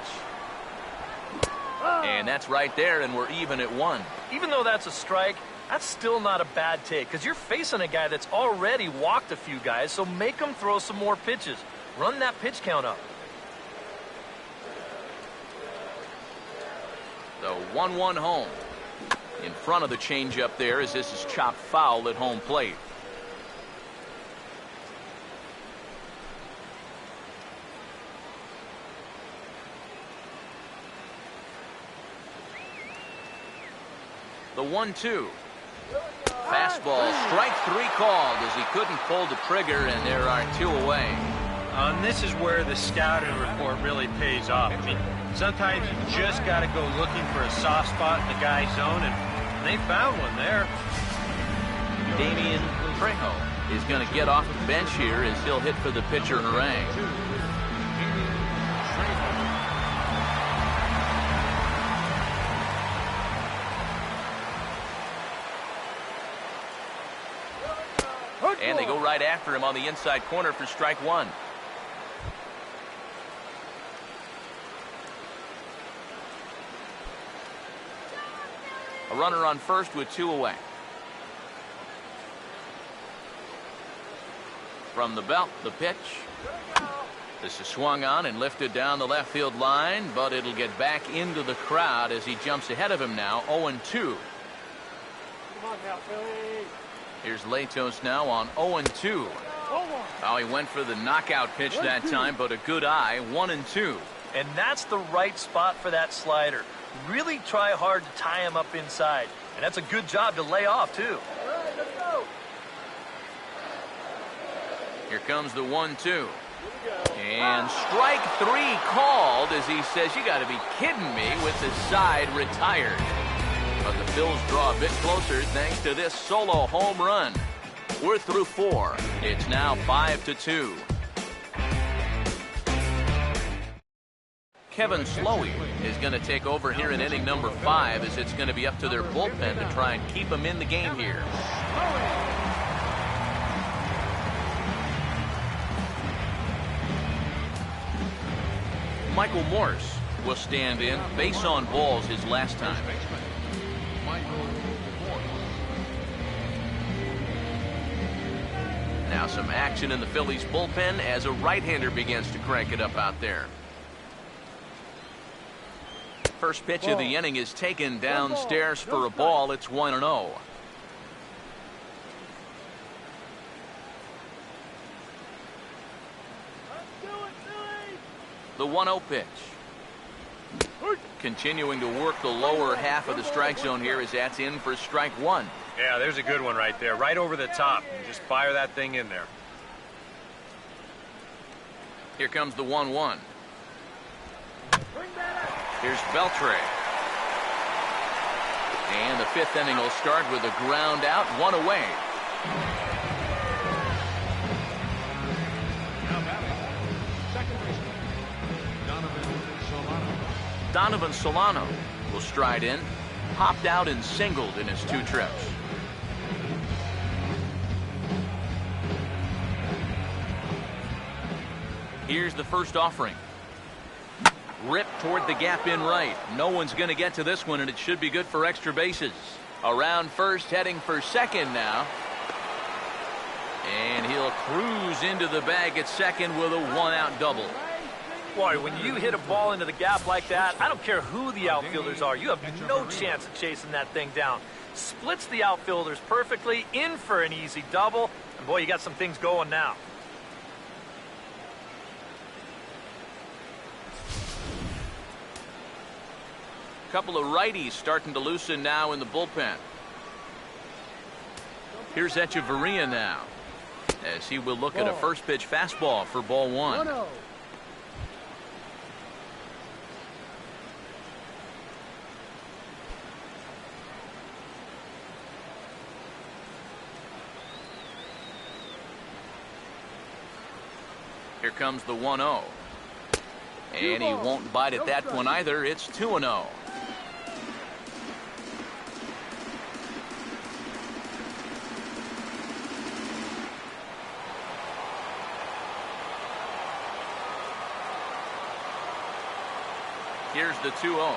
And that's right there, and we're even at 1. Even though that's a strike, that's still not a bad take because you're facing a guy that's already walked a few guys, so make him throw some more pitches. Run that pitch count up. The 1-1 home. In front of the changeup there as this is chopped foul at home plate. The 1-2. Fastball, strike 3 called as he couldn't pull the trigger, and there are 2 away. This is where the scouting report really pays off. I mean, sometimes you just got to go looking for a soft spot in the guy's zone, and they found one there. Damian Trejo is going to get off the bench here as he'll hit for the pitcher Harang. And they go right after him on the inside corner for strike 1. A runner on first with 2 away. From the belt, the pitch. This is swung on and lifted down the left field line, but it'll get back into the crowd as he jumps ahead of him now, 0-2. Come on now, Philly. Here's Latos now on 0-2. Oh, he went for the knockout pitch that time, but a good eye, 1-2. And that's the right spot for that slider. Really try hard to tie him up inside. And that's a good job to lay off, too. All right, let's go. Here comes the 1-2. And strike 3 called as he says, you got to be kidding me, with the side retired. But the Phils draw a bit closer thanks to this solo home run. We're through 4. It's now 5-2. Kevin Slowey is going to take over here in inning number 5, as it's going to be up to their bullpen to try and keep him in the game here. Michael Morse will stand in, base on balls his last time. Now some action in the Phillies bullpen as a right-hander begins to crank it up out there. First pitch of the inning is taken downstairs for a ball. It's 1-0. The 1-0 pitch. Continuing to work the lower half of the strike zone here as that's in for strike 1. Yeah, there's a good one right there. Right over the top. Just fire that thing in there. Here comes the 1-1. Here's Beltre. And the 5th inning will start with a ground out, 1 away. Donovan Solano will stride in, popped out and singled in his 2 trips. Here's the first offering. Ripped toward the gap in right. No one's going to get to this one, and it should be good for extra bases. Around first, heading for second now. And he'll cruise into the bag at second with a 1-out double. Boy, when you hit a ball into the gap like that, I don't care who the outfielders are. You have no chance of chasing that thing down. Splits the outfielders perfectly, in for an easy double. And boy, you got some things going now. Couple of righties starting to loosen now in the bullpen. Here's Echeverria now, as he will look at a first pitch fastball for ball 1. Here comes the 1-0. And he won't bite at that one either. It's 2-0. Here's the 2-0.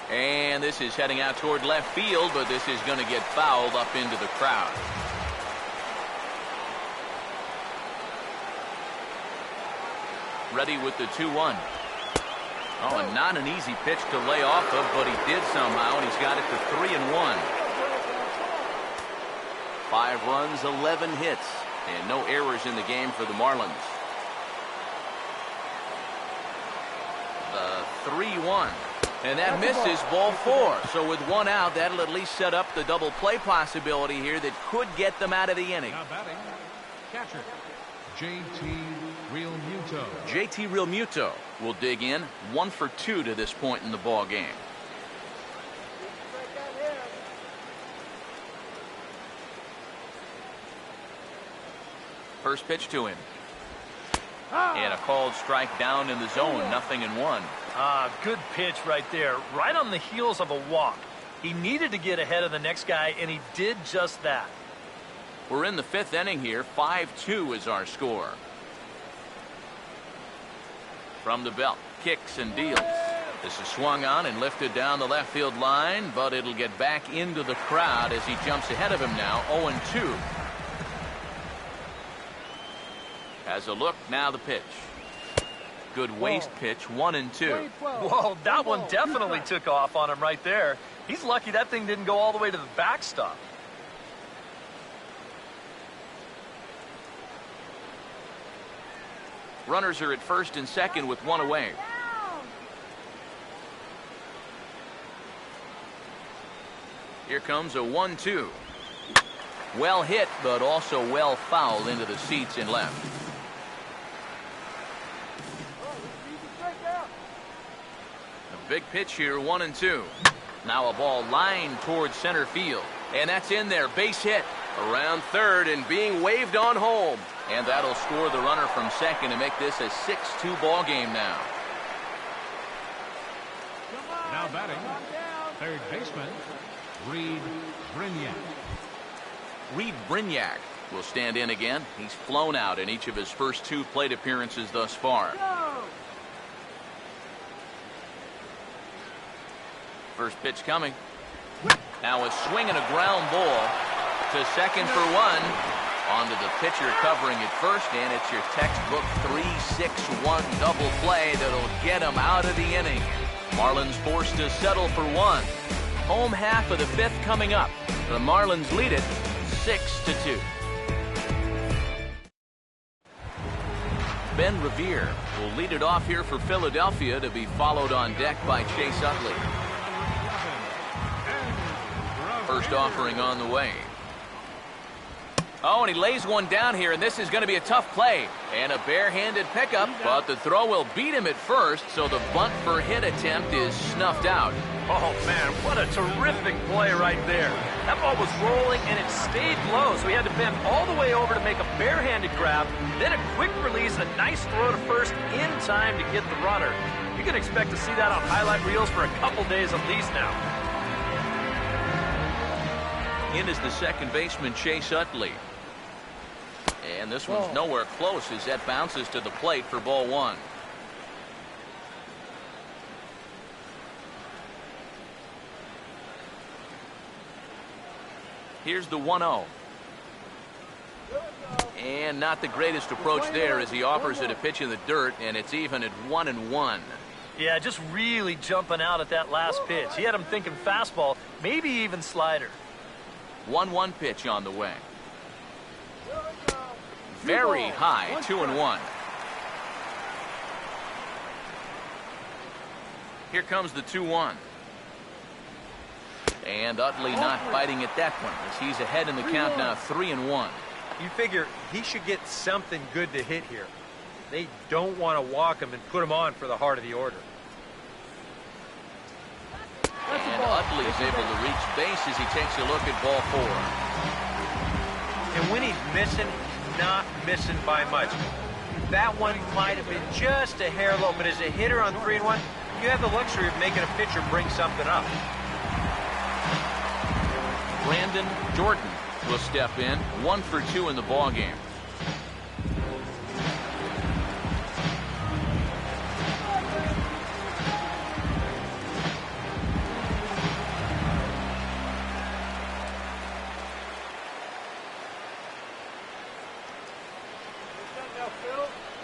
And this is heading out toward left field, but this is going to get fouled up into the crowd. Ready with the 2-1. Oh, and not an easy pitch to lay off of, but he did somehow, and he's got it to 3-1. 5 runs, 11 hits, and no errors in the game for the Marlins. The 3-1. And that misses ball 4. So with 1 out, that'll at least set up the double play possibility here that could get them out of the inning. Now batting, catcher, J.T. Realmuto. J.T. Realmuto will dig in, 1 for 2 to this point in the ball game. First pitch to him. And a called strike down in the zone, 0-1. Good pitch right there, right on the heels of a walk. He needed to get ahead of the next guy, and he did just that. We're in the 5th inning here. 5-2 is our score. From the belt, kicks and deals. This is swung on and lifted down the left field line, but it'll get back into the crowd as he jumps ahead of him now, 0-2. Has a look, now the pitch. Good waist pitch, 1-2. Whoa, that one definitely took off on him right there. He's lucky that thing didn't go all the way to the backstop. Runners are at first and second with 1 away. Here comes a 1-2. Well hit, but also well fouled into the seats in left. A big pitch here, 1-2. Now a ball lined towards center field. And that's in there, base hit. Around third and being waved on home. And that'll score the runner from second to make this a 6-2 ball game now. Now batting, third baseman, Reed Brignac. Reed Brignac will stand in again. He's flown out in each of his first 2 plate appearances thus far. First pitch coming. Now a swing and a ground ball to second for 1. Onto the pitcher covering it first, and it's your textbook 3-6-1 double play that'll get him out of the inning. Marlins forced to settle for 1. Home half of the 5th coming up. The Marlins lead it 6-2. Ben Revere will lead it off here for Philadelphia, to be followed on deck by Chase Utley. First offering on the way. Oh, and he lays one down here, and this is going to be a tough play. And a barehanded pickup, but the throw will beat him at first, so the bunt for hit attempt is snuffed out. Oh, man, what a terrific play right there. That ball was rolling, and it stayed low, so he had to bend all the way over to make a barehanded grab, then a quick release, a nice throw to first in time to get the runner. You can expect to see that on highlight reels for a couple days at least now. In is the second baseman, Chase Utley. And this one's nowhere close as that bounces to the plate for ball 1. Here's the 1-0. And not the greatest approach there as he offers it a pitch in the dirt, and it's even at 1-1. Yeah, just really jumping out at that last pitch. He had him thinking fastball, maybe even slider. 1-1 pitch on the way. Very high, 2-1. Here comes the 2-1. And Utley not biting at that one as he's ahead in the count now, 3-1. You figure he should get something good to hit here. They don't want to walk him and put him on for the heart of the order. And Utley's able to reach base as he takes a look at ball 4. And when he's missing, he's not missing by much. That one might have been just a hair low, but as a hitter on 3-1, you have the luxury of making a pitcher bring something up. Brandon Jordan will step in, 1 for 2 in the ball game.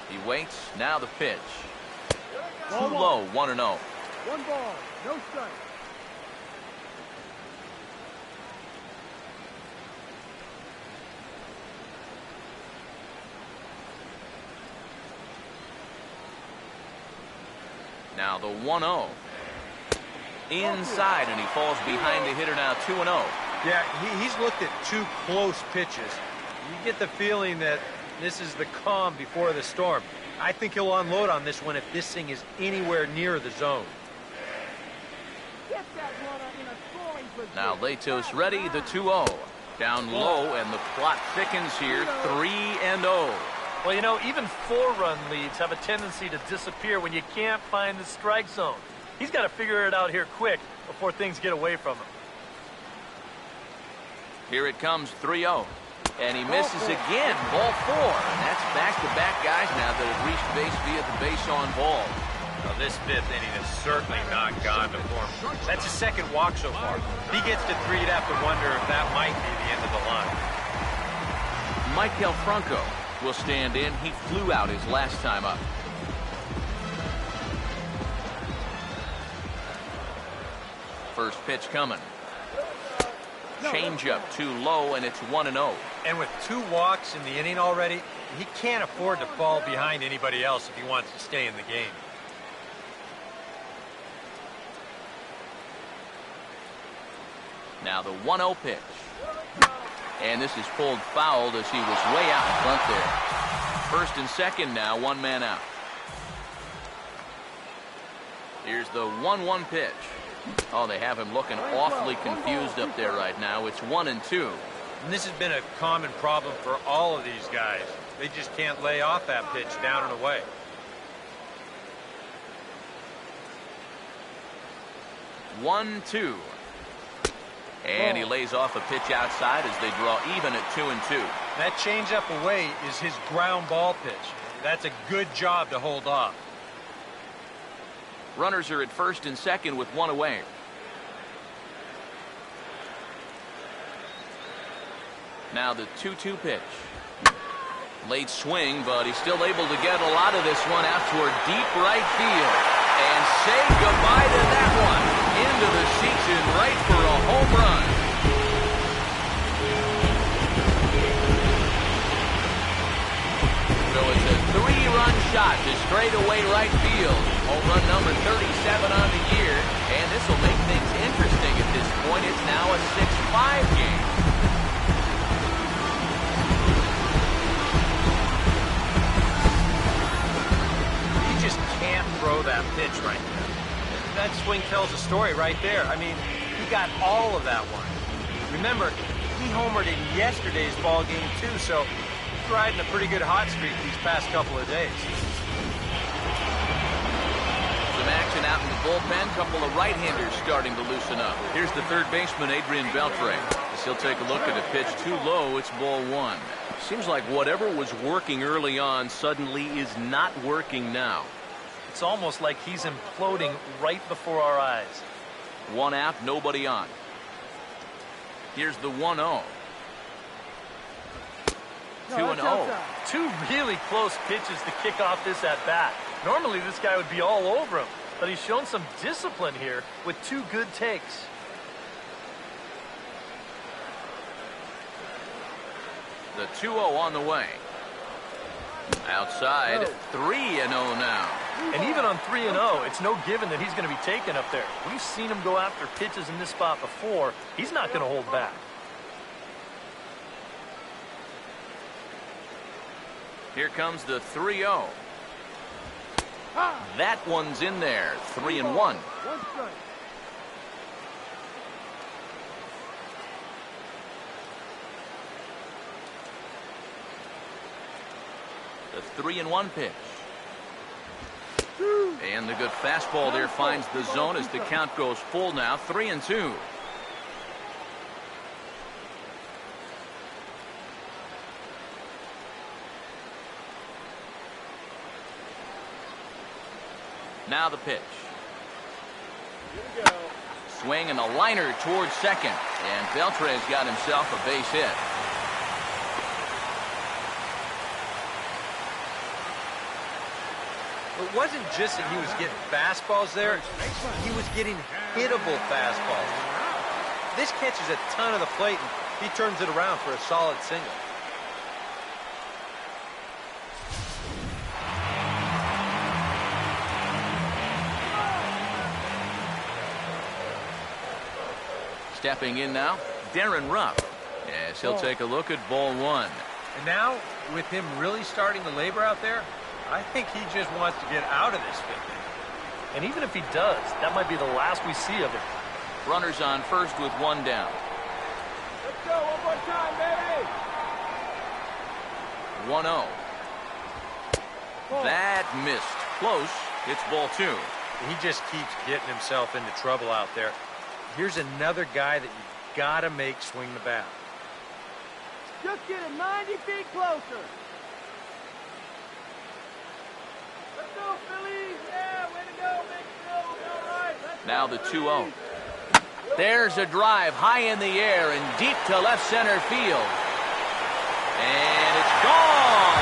He waits, now the pitch. Too low, 1-0. 1 ball, no strike. Now the 1-0. Inside, and he falls behind the hitter now, 2-0. Yeah, he's looked at 2 close pitches. You get the feeling that this is the calm before the storm. I think he'll unload on this one if this thing is anywhere near the zone. Get that runner in a scoring position. Now Latos ready, the 2-0. Down low, and the plot thickens here, 3-0. Well, you know, even 4-run leads have a tendency to disappear when you can't find the strike zone. He's got to figure it out here quick before things get away from him. Here it comes, 3-0. And he misses again, ball 4. And that's back-to-back guys now that have reached base via the base on ball. Now, this 5th inning has certainly not gone before him. That's his second walk so far. If he gets to 3, you'd have to wonder if that might be the end of the line. Michael Franco will stand in. He flew out his last time up. First pitch coming. Change up too low, and it's 1-0. And with 2 walks in the inning already, he can't afford to fall behind anybody else if he wants to stay in the game. Now the 1-0 pitch. And this is pulled fouled as he was way out in front there. First and second now, one man out. Here's the 1-1 pitch. Oh, they have him looking awfully confused up there right now. It's 1-2. And this has been a common problem for all of these guys. They just can't lay off that pitch down and away. One, two. And he lays off a pitch outside as they draw even at 2-2. That changeup away is his ground ball pitch. That's a good job to hold off. Runners are at first and second with one away. Now the 2-2 pitch. Late swing, but he's still able to get a lot of this one out toward deep right field. And say goodbye to that one. Into the seats in right for a home run. So it's a 3-run shot to straightaway right field. Home run number 37 on the year. And this will make things interesting at this point. It's now a 6-5 game. Just can't throw that pitch right there. That swing tells a story right there. I mean, he got all of that one. Remember, he homered in yesterday's ball game too, so he's riding a pretty good hot streak these past couple of days. Some action out in the bullpen. Couple of right-handers starting to loosen up. Here's the third baseman, Adrian Beltre. As he'll take a look at a pitch too low. It's ball one. Seems like whatever was working early on suddenly is not working now. It's almost like he's imploding right before our eyes. One out, nobody on. Here's the 1-0. 2-0. Two really close pitches to kick off this at bat. Normally this guy would be all over him, but he's shown some discipline here with two good takes. The 2-0 on the way. Outside, 3-0 now. And even on 3-0, it's no given that he's going to be taken up there. We've seen him go after pitches in this spot before. He's not going to hold back. Here comes the 3-0. That one's in there. 3-1. The 3-1 pitch. And the good fastball there finds the zone as the count goes full now. 3-2. Now the pitch. Swing and a liner towards second. And Beltre's got himself a base hit. It wasn't just that he was getting fastballs there. He was getting hittable fastballs. This catches a ton of the plate, and he turns it around for a solid single. Stepping in now, Darren Ruff. Yes, he'll take a look at ball one. And now, with him really starting to labor out there, I think he just wants to get out of this thing. And even if he does, that might be the last we see of him. Runners on first with one down. Let's go one more time, baby. 1-0. That missed. Close. It's ball two. He just keeps getting himself into trouble out there. Here's another guy that you gotta make swing the bat. Just get it 90 feet closer. Let's go, Phillies. Yeah, way to go, big Phil. All right. Now the 2-0. There's a drive high in the air and deep to left center field. And it's gone.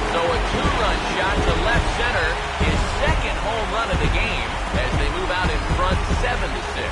So a two-run shot to left center, his second home run of the game as they move out in front 7-6.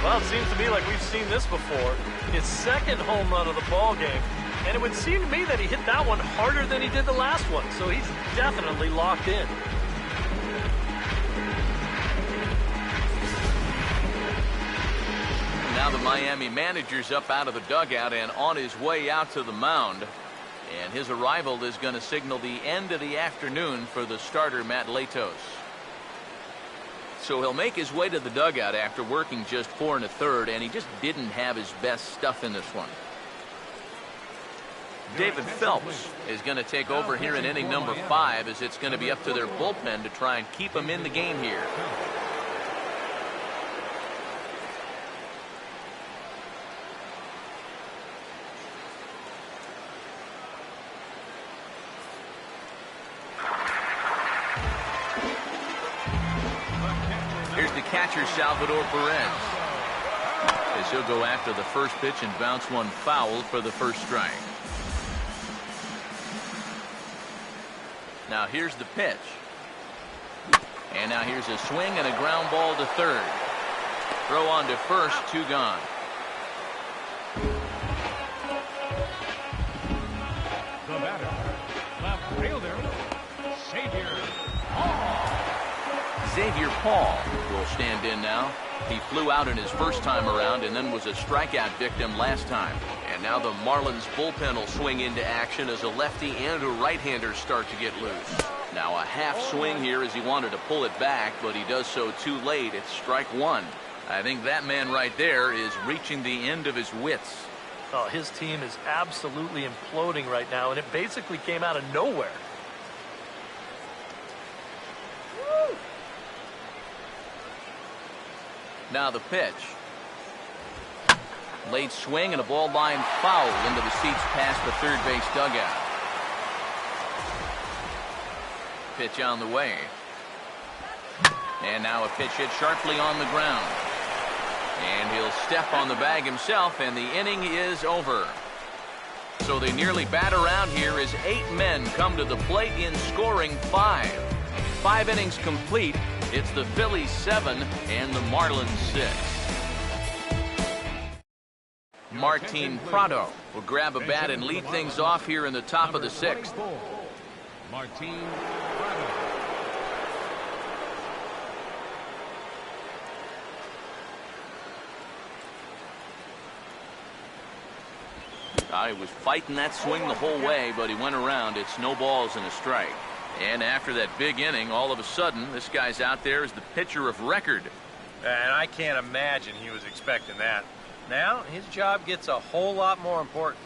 Well, it seems to me like we've seen this before. His second home run of the ball game. And it would seem to me that he hit that one harder than he did the last one. So he's definitely locked in. Now the Miami manager's up out of the dugout and on his way out to the mound. And his arrival is going to signal the end of the afternoon for the starter, Matt Latos. So he'll make his way to the dugout after working just 4 1/3, and he just didn't have his best stuff in this one. David Phelps is going to take over here in inning number 5, as it's going to be up to their bullpen to try and keep him in the game here. Here's the catcher, Salvador Perez, as he'll go after the first pitch and bounce one foul for the first strike. Now here's the pitch. And now here's a swing and a ground ball to third. Throw on to first, 2 gone. The batter, left fielder, Xavier Paul will stand in now. He flew out in his first time around and then was a strikeout victim last time. And now the Marlins bullpen will swing into action as a lefty and a right-hander start to get loose. Now a half swing here as he wanted to pull it back, but he does so too late. It's strike 1. I think that man right there is reaching the end of his wits. Oh, his team is absolutely imploding right now, and it basically came out of nowhere. Now the pitch. Late swing and a ball line foul into the seats past the third base dugout. Pitch on the way. And now a pitch hit sharply on the ground. And he'll step on the bag himself, and the inning is over. So they nearly bat around here as 8 men come to the plate in scoring 5. 5 innings complete. It's the Phillies 7 and the Marlins 6. Martin Prado will grab a bat and lead things off here in the top of the 6th. Martin Prado. He was fighting that swing the whole way, but he went around. It's no balls and a strike. And after that big inning, all of a sudden, this guy's out there as the pitcher of record. And I can't imagine he was expecting that. Now, his job gets a whole lot more important.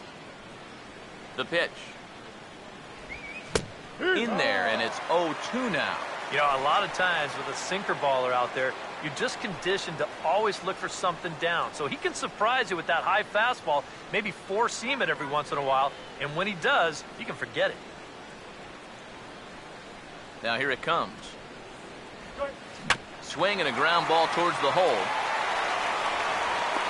The pitch. In there, and it's 0-2 now. You know, a lot of times with a sinker baller out there, you're just conditioned to always look for something down. So he can surprise you with that high fastball, maybe four-seam it every once in a while, and when he does, you can forget it. Now here it comes. Swing and a ground ball towards the hole.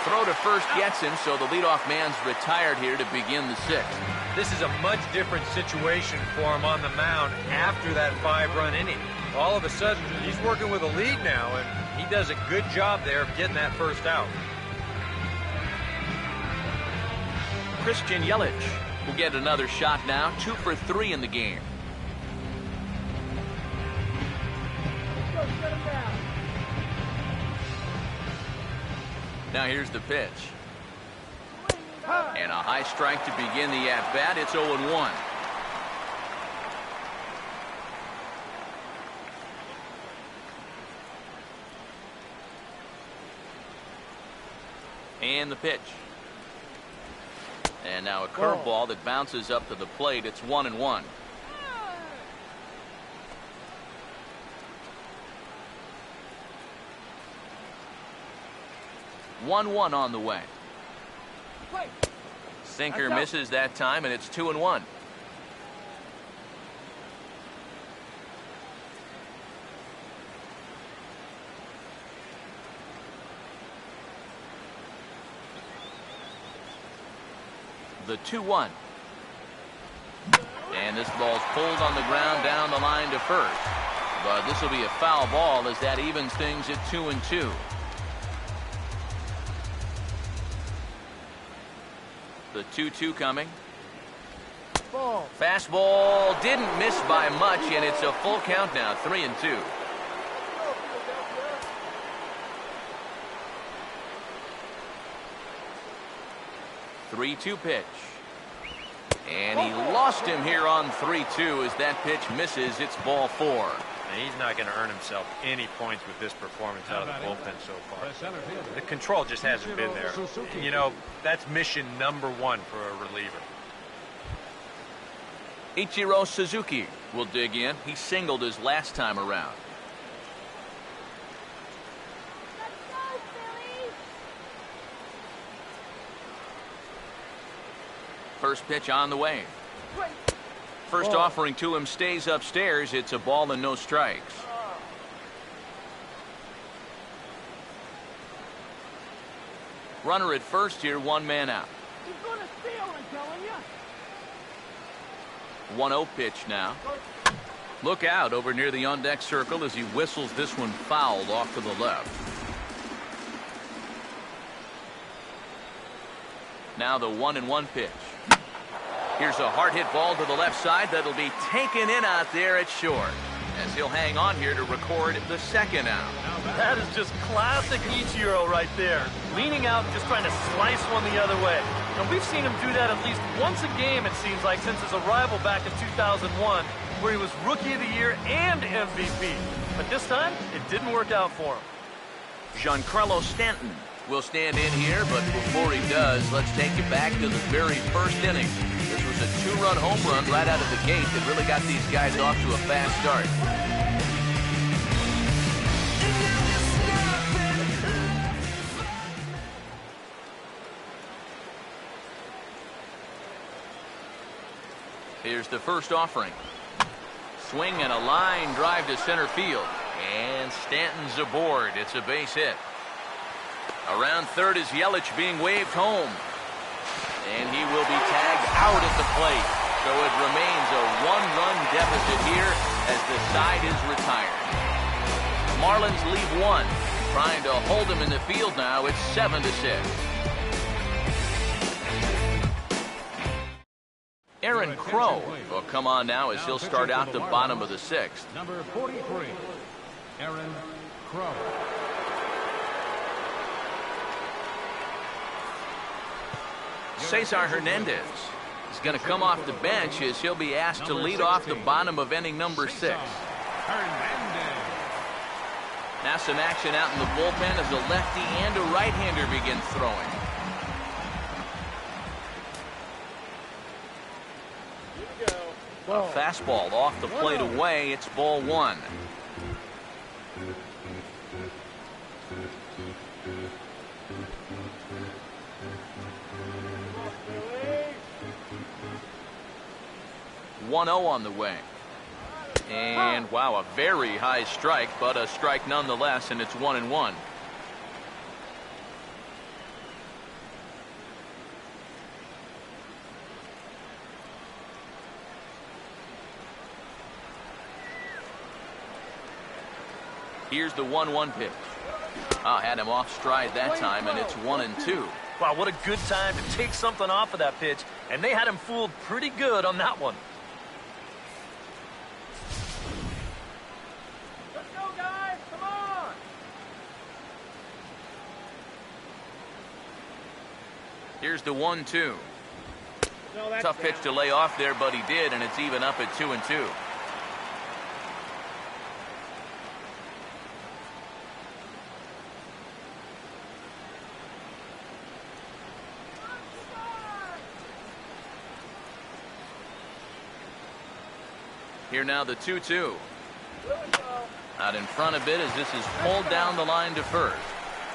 Throw to first gets him, so the leadoff man's retired here to begin the 6th. This is a much different situation for him on the mound after that 5-run inning. All of a sudden, he's working with a lead now, and he does a good job there of getting that first out. Christian Yelich will get another shot now, 2 for 3 in the game. Now here's the pitch. And a high strike to begin the at-bat. It's 0-1. And the pitch. And now a curveball that bounces up to the plate. It's 1-1. One on the way. Sinker misses that time, and it's 2-1. The 2-1. And this ball's pulled on the ground down the line to first. But this will be a foul ball as that evens things at 2-2. The 2-2 coming. Ball. Fastball didn't miss by much, and it's a full count now, 3-2. Three-two pitch. And he lost him here on 3-2 as that pitch misses. It's ball 4. And he's not going to earn himself any points with this performance out of the bullpen so far. The control just hasn't been there. And, you know, that's mission number 1 for a reliever. Ichiro Suzuki will dig in. He singled his last time around. Let's go, Phillies! First pitch on the way. First offering to him stays upstairs. It's a ball and no strikes. Runner at first here, 1 man out. He's going to steal, I'm telling you. 1-0 pitch now. Look out over near the on-deck circle as he whistles this one fouled off to the left. Now the 1-1 pitch. Here's a hard hit ball to the left side that'll be taken in out there at short as he'll hang on here to record the second out. That is just classic Ichiro right there. Leaning out and just trying to slice one the other way. And we've seen him do that at least once a game, it seems like, since his arrival back in 2001, where he was Rookie of the Year and MVP. But this time, it didn't work out for him. Giancarlo Stanton will stand in here, but before he does, let's take you back to the very first inning. This was a 2-run home run right out of the gate that really got these guys off to a fast start. Here's the first offering. Swing and a line drive to center field. And Stanton's aboard. It's a base hit. Around third is Yelich being waved home. And he will be tagged out at the plate. So it remains a 1-run deficit here as the side is retired. The Marlins leave 1. Trying to hold him in the field now. It's 7-6. Aaron Crow will come on now as he'll start out the bottom of the 6th. Number 43, Aaron Crow. Cesar Hernandez is going to come off the bench as he'll be asked to lead off the bottom of inning number 6. Now some action out in the bullpen as a lefty and a right-hander begin throwing. A fastball off the plate away. It's ball 1. .1-0 on the way. And wow, a very high strike, but a strike nonetheless, and it's 1-1. Here's the 1-1 pitch. Had him off stride that time, and it's 1-2. Wow, what a good time to take something off of that pitch, and they had him fooled pretty good on that one. Let's go, guys. Come on. Here's the 1-2. No, that's Tough pitch to lay off there, but he did, and it's even up at 2-2. Here now the 2-2. Out in front a bit as this is pulled down the line to first.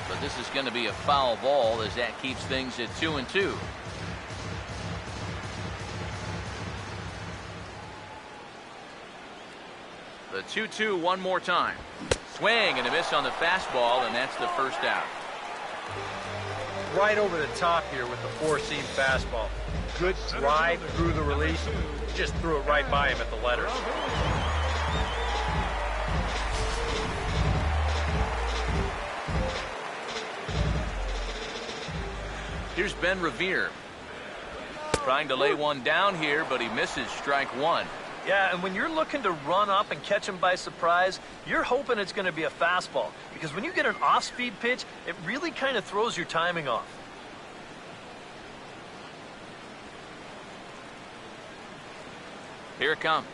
But this is going to be a foul ball as that keeps things at 2-2. The 2-2 one more time. Swing and a miss on the fastball, and that's the first out. Right over the top here with the four-seam fastball. Good drive through the release. Just threw it right by him at the letters. Here's Ben Revere. Trying to lay one down here, but he misses strike one. Yeah, and when you're looking to run up and catch him by surprise, you're hoping it's going to be a fastball. Because when you get an off-speed pitch, it really kind of throws your timing off. Here it comes.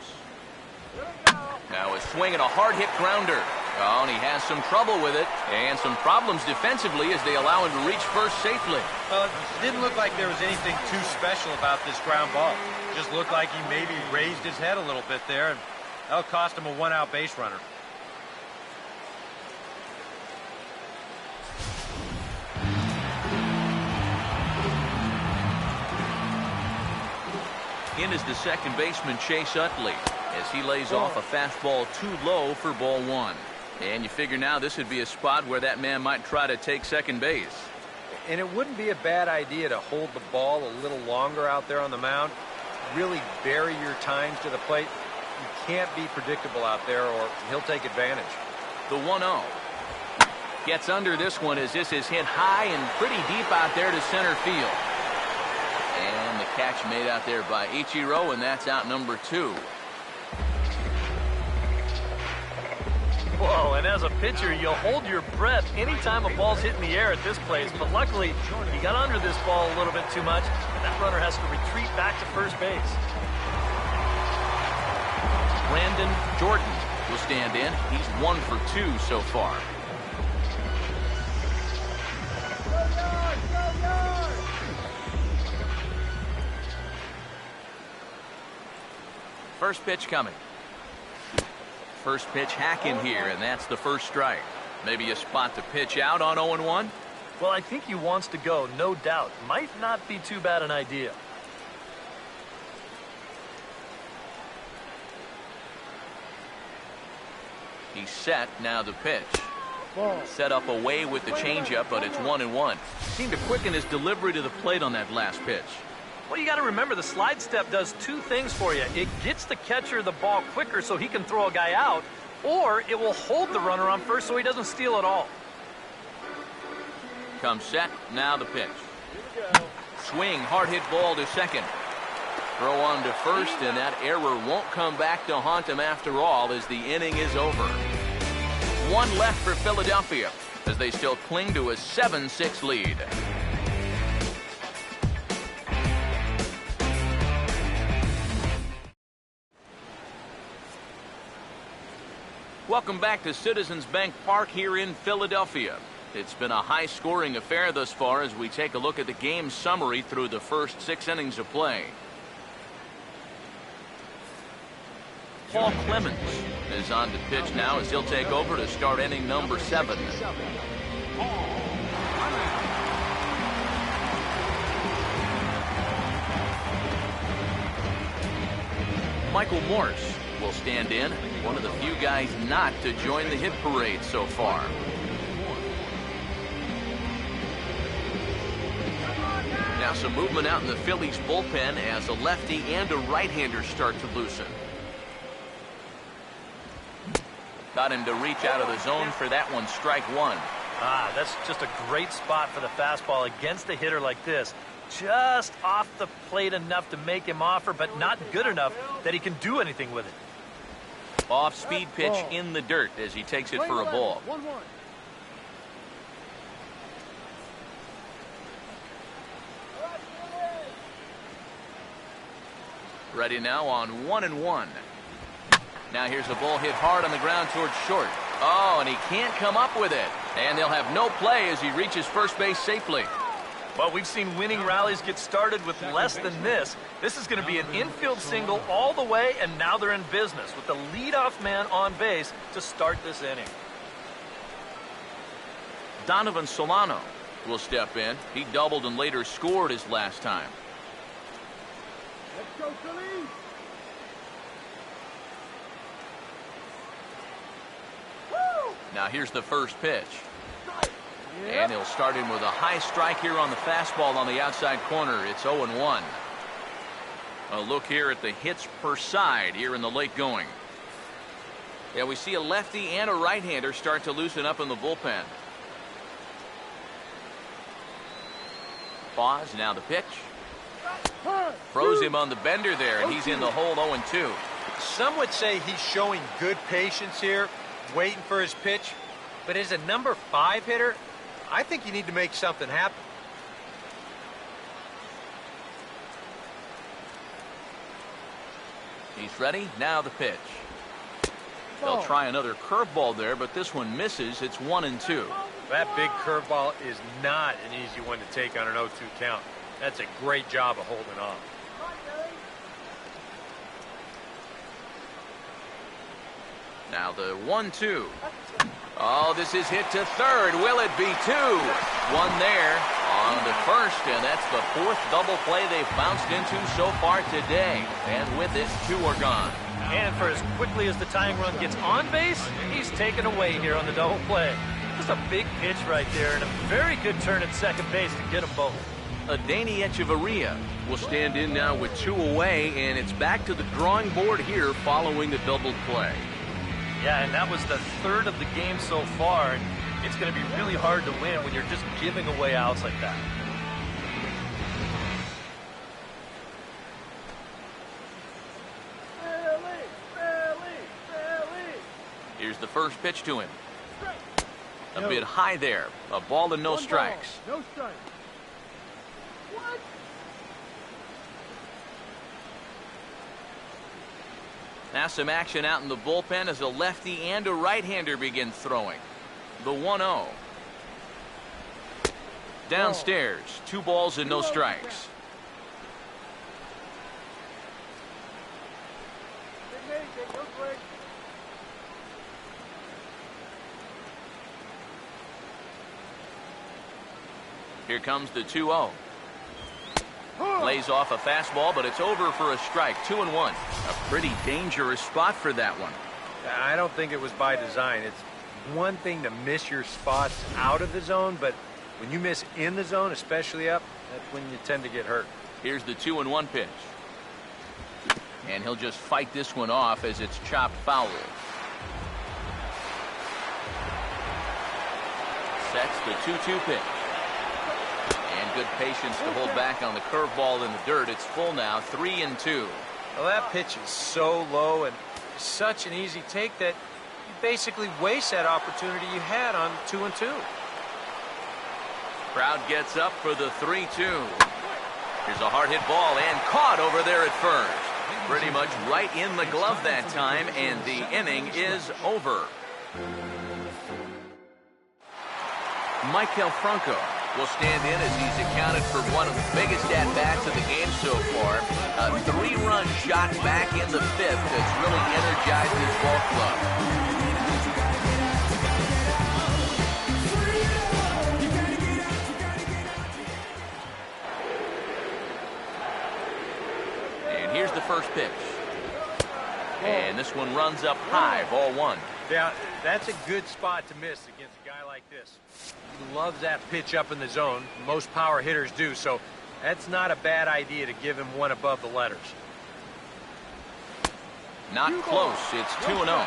Now a swing and a hard-hit grounder. Oh, and he has some trouble with it, and some problems defensively as they allow him to reach first safely. Well, it didn't look like there was anything too special about this ground ball. It just looked like he maybe raised his head a little bit there, and that'll cost him a one-out base runner. In is the second baseman, Chase Utley, as he lays off a fastball too low for ball one. And you figure now this would be a spot where that man might try to take second base. And it wouldn't be a bad idea to hold the ball a little longer out there on the mound. Really bury your times to the plate. You can't be predictable out there or he'll take advantage. The 1-0. Gets under this one as this is hit high and pretty deep out there to center field. And the catch made out there by Ichiro, and that's out number 2. Whoa, and as a pitcher, you'll hold your breath anytime a ball's hit in the air at this place. But luckily, he got under this ball a little bit too much, and that runner has to retreat back to first base. Brandon Jordan will stand in. He's 1 for 2 so far. First pitch coming. First pitch hack in here, and that's the first strike. Maybe a spot to pitch out on 0-1. Well, I think he wants to go, no doubt. Might not be too bad an idea. He's set, now the pitch. Set up away with the changeup, but it's 1-1. Seemed to quicken his delivery to the plate on that last pitch. Well, you got to remember the slide step does 2 things for you. It gets the catcher the ball quicker so he can throw a guy out, or it will hold the runner on first so he doesn't steal it all. Comes set, now the pitch. Swing, hard hit ball to second. Throw on to first, and that error won't come back to haunt him after all as the inning is over. 1 left for Philadelphia as they still cling to a 7-6 lead. Welcome back to Citizens Bank Park here in Philadelphia. It's been a high-scoring affair thus far as we take a look at the game summary through the first 6 innings of play. Paul Clemens is on to pitch now as he'll take over to start inning number 7. Michael Morse will stand in, one of the few guys not to join the hit parade so far. Now some movement out in the Phillies bullpen as a lefty and a right-hander start to loosen. Got him to reach out of the zone for that one, strike 1. Ah, that's just a great spot for the fastball against a hitter like this. Just off the plate enough to make him offer, but not good enough that he can do anything with it. Off-speed pitch in the dirt as he takes it for a ball. 1-1. Ready now on 1-1. Now here's a ball hit hard on the ground towards short. Oh, and he can't come up with it. And they'll have no play as he reaches first base safely. Well, we've seen winning rallies get started with less than this. This is going to be an infield single all the way, and now they're in business with the leadoff man on base to start this inning. Donovan Solano will step in. He doubled and later scored his last time. Let's go, Phillies! Now here's the first pitch. And he'll start in with a high strike here on the fastball on the outside corner. It's 0-1. A look here at the hits per side here in the late going. Yeah, we see a lefty and a right-hander start to loosen up in the bullpen. Pause, now the pitch. Throws him on the bender there, and he's in the hole 0-2. Some would say he's showing good patience here, waiting for his pitch. But as a number 5 hitter, I think you need to make something happen. He's ready. Now the pitch. They'll try another curveball there, but this one misses. It's 1-2. That big curveball is not an easy one to take on an 0-2 count. That's a great job of holding off. Now the 1-2. Oh, this is hit to third. Will it be 2? One there on the first, and that's the 4th double play they've bounced into so far today. And with it, 2 are gone. And for as quickly as the tying run gets on base, he's taken away here on the double play. Just a big pitch right there, and a very good turn at second base to get them both. Adeiny Echeverria will stand in now with 2 away, and it's back to the drawing board here following the double play. Yeah, and that was the 3rd of the game so far, and it's going to be really hard to win when you're just giving away outs like that. Here's the first pitch to him. A bit high there. A ball and no strikes. No strikes. What? Now some action out in the bullpen as a lefty and a right-hander begin throwing. The 1-0. Downstairs, 2 balls and no strikes. Here comes the 2-0. Lays off a fastball, but it's over for a strike. 2-1. A pretty dangerous spot for that one. I don't think it was by design. It's one thing to miss your spots out of the zone, but when you miss in the zone, especially up, that's when you tend to get hurt. Here's the 2-1 pitch. And he'll just fight this one off as it's chopped foul. Sets the 2-2 pitch. And good patience to hold back on the curveball in the dirt. It's full now, 3-2. Well, that pitch is so low and such an easy take that you basically waste that opportunity you had on 2-2. Crowd gets up for the 3-2. Here's a hard hit ball and caught over there at first. Pretty much right in the glove that time, and the inning is over. Michael Franco will stand in as he's accounted for one of the biggest at-bats of the game so far. A 3-run shot back in the 5th that's really energized his ball club. And here's the first pitch. And this one runs up high, ball 1. Yeah, that's a good spot to miss against a guy like this. He loves that pitch up in the zone. Most power hitters do, so that's not a bad idea to give him one above the letters. Not close. It's 2-0.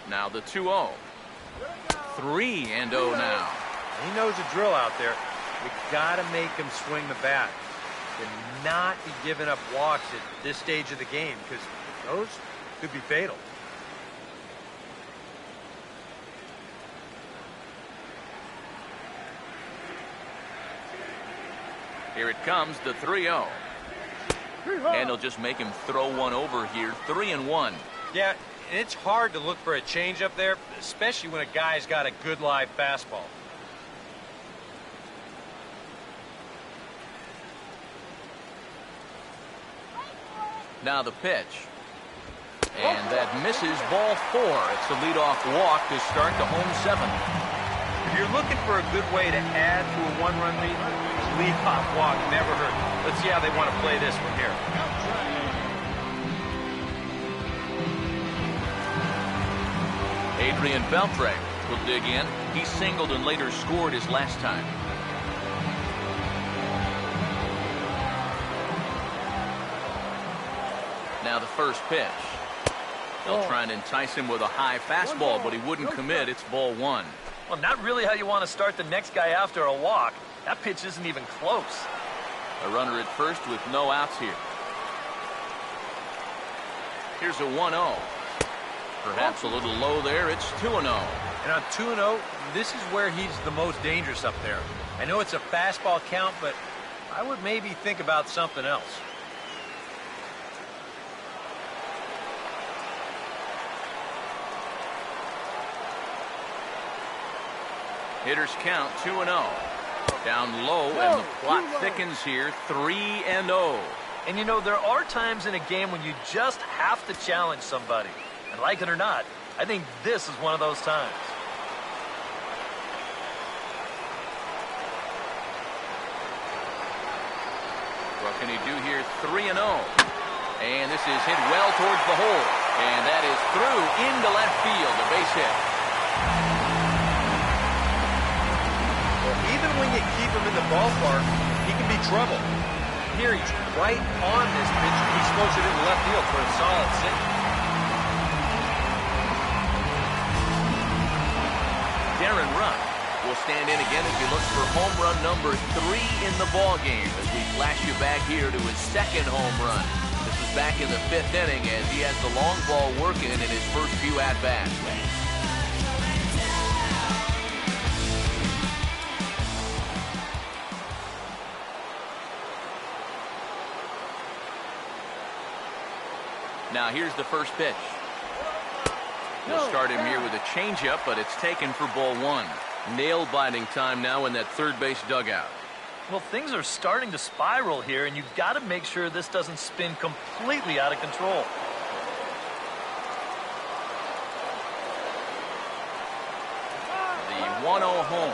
Now the 2-0. 3-0 now. He knows the drill out there. You got to make him swing the bat. And not be giving up walks at this stage of the game, because those could be fatal. Here it comes, the 3-0. And he'll just make him throw one over here. 3-1. Yeah, and it's hard to look for a changeup there, especially when a guy's got a good live fastball. Now the pitch. And that misses, ball 4. It's the leadoff walk to start the home 7th. If you're looking for a good way to add to a one-run lead, leadoff walk never hurt. Let's see how they want to play this one here. Adrian Beltre will dig in. He singled and later scored his last time. Now the first pitch. They'll try and entice him with a high fastball, but he wouldn't commit. It's ball one. Well, not really how you want to start the next guy after a walk. That pitch isn't even close. A runner at first with no outs here. Here's a 1-0. Perhaps a little low there. It's 2-0. And on 2-0, this is where he's the most dangerous up there. I know it's a fastball count, but I would maybe think about something else. Hitters count 2-0. Down low, and the plot thickens here, 3-0. And you know, there are times in a game when you just have to challenge somebody. And like it or not, I think this is one of those times. What can he do here? 3-0. And this is hit well towards the hole. And that is through into left field, a base hit. Even when you keep him in the ballpark, he can be trouble. Here he's right on this pitch, and he smokes it into left field for a solid single. Darren Ruff will stand in again as he looks for home run number 3 in the ball game. As we flash you back here to his second home run. This is back in the 5th inning as he has the long ball working in his first few at-bats. Now here's the first pitch. He'll start him here with a changeup, but it's taken for ball one. Nail-biting time now in that third base dugout. Well, things are starting to spiral here, and you've got to make sure this doesn't spin completely out of control. The 1-0 home.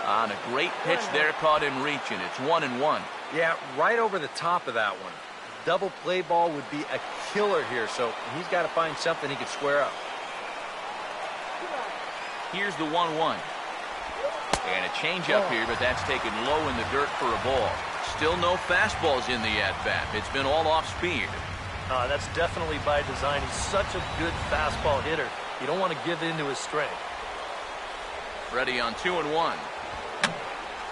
On a great pitch there, caught him reaching. It's 1-1. Yeah, right over the top of that one. Double play ball would be a killer here, so he's got to find something he can square up. Here's the 1-1. And a changeup here, but that's taken low in the dirt for a ball. Still no fastballs in the at-bat. It's been all off speed. That's definitely by design. He's such a good fastball hitter. You don't want to give in to his strength. Ready on 2-1.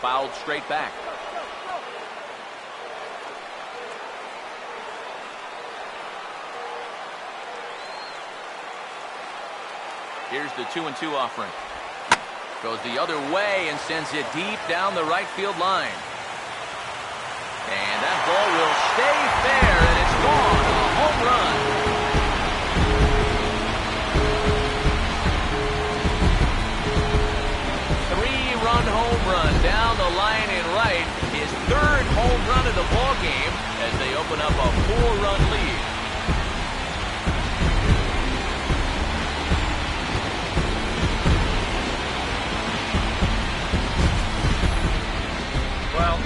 Fouled straight back. Here's the 2-2 offering. Goes the other way and sends it deep down the right field line. And that ball will stay fair, and it's gone. A home run. Three-run home run down the line and right. His third home run of the ball game as they open up a 4-run lead. Well,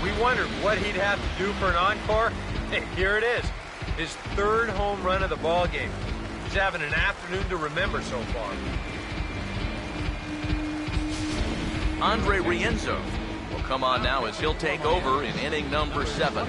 we wondered what he'd have to do for an encore. Hey, here it is. His third home run of the ball game. He's having an afternoon to remember so far. Andre Rienzo will come on now as he'll take over in inning number 7.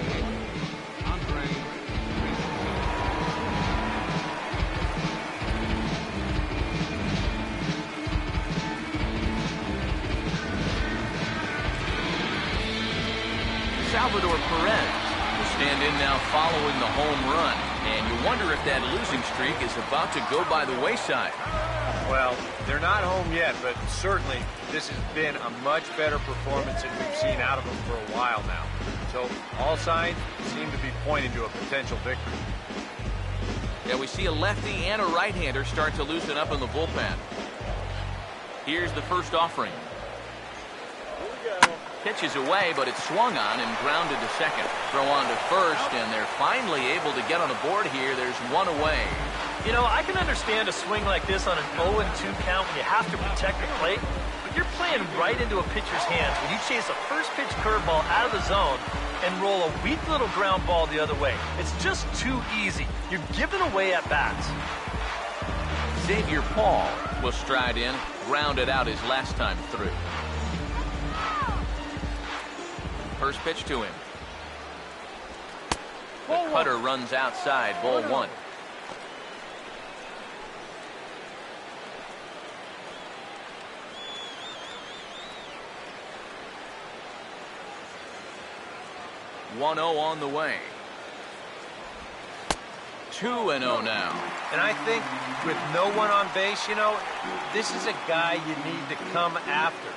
Salvador Perez will stand in now following the home run. And you wonder if that losing streak is about to go by the wayside. Well, they're not home yet, but certainly this has been a much better performance than we've seen out of them for a while now. So all signs seem to be pointing to a potential victory. Yeah, we see a lefty and a right-hander start to loosen up in the bullpen. Here's the first offering. Pitches away, but it's swung on and grounded to second. Throw on to first, and they're finally able to get on the board here. There's one away. You know, I can understand a swing like this on an 0-2 count when you have to protect the plate, but you're playing right into a pitcher's hands when you chase a first-pitch curveball out of the zone and roll a weak little ground ball the other way. It's just too easy. You're giving away at-bats. Xavier Paul will stride in, grounded out his last time through. First pitch to him. The cutter runs outside, ball one. One 0 on the way. 2-0 now. And I think with no one on base, you know, this is a guy you need to come after.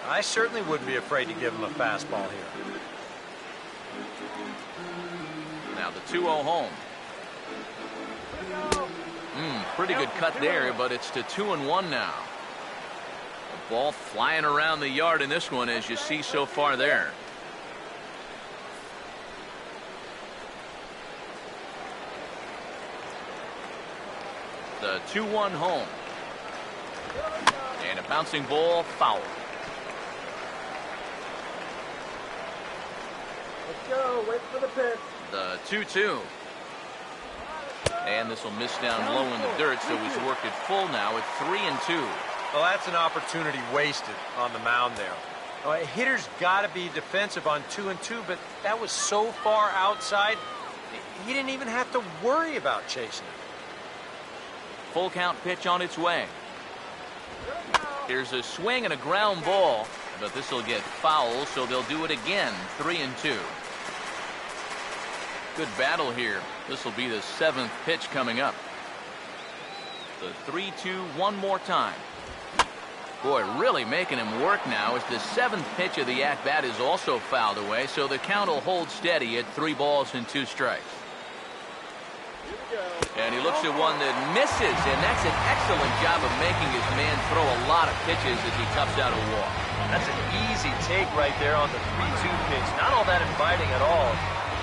I certainly wouldn't be afraid to give him a fastball here. Now the 2-0 home. Pretty good cut there, but it's to 2-1 now. The ball flying around the yard in this one, as you see so far there. The 2-1 home. And a bouncing ball, foul. Let's go. Wait for the pitch. The 2-2. And this will miss down low in the dirt, so he's worked it full now at 3-2. Well, that's an opportunity wasted on the mound there. A hitter's got to be defensive on 2-2, but that was so far outside, he didn't even have to worry about chasing it. Full count pitch on its way. Here's a swing and a ground ball, but this will get foul, so they'll do it again. 3-2. Good battle here. This will be the 7th pitch coming up. The 3-2 one more time. Boy, really making him work now as the 7th pitch of the at-bat is also fouled away, so the count will hold steady at 3 balls and 2 strikes. And he looks at one that misses, and that's an excellent job of making his man throw a lot of pitches as he toughs out a walk. That's an easy take right there on the 3-2 pitch. Not all that inviting at all.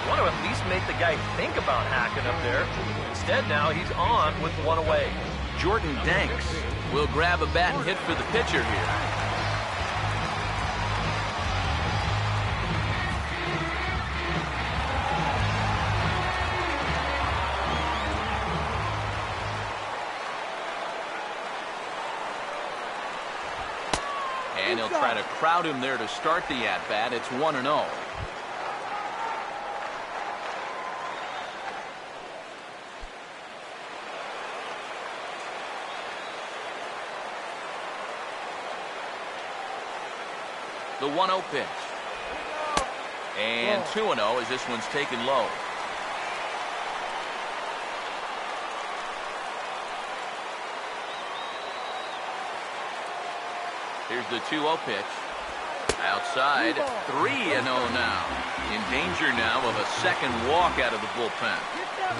You want to at least make the guy think about hacking up there. Instead, now he's on with 1 away. Jordan Danks will grab a bat and hit for the pitcher here. And he'll try to crowd him there to start the at-bat. It's 1-0. The 1-0 pitch. And 2-0 as this one's taken low. Here's the 2-0 pitch. Outside. 3-0 now. In danger now of a second walk out of the bullpen.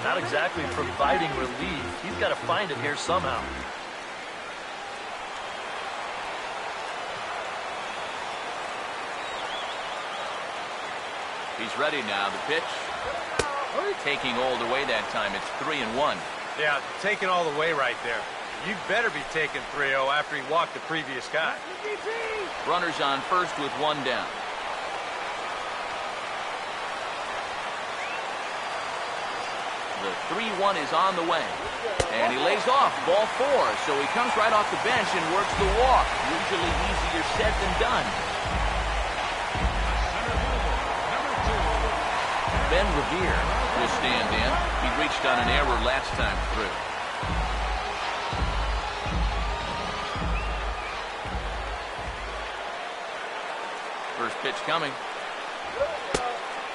Not exactly providing relief. He's got to find it here somehow. He's ready now. The pitch. Taking all the way that time. It's 3-1. Yeah, taking all the way right there. You better be taking 3-0 after he walked the previous guy. Runners on first with 1 down. The 3-1 is on the way. And he lays off. Ball 4. So he comes right off the bench and works the walk. Usually easier said than done. Ben Revere will stand in. He reached on an error last time through. First pitch coming.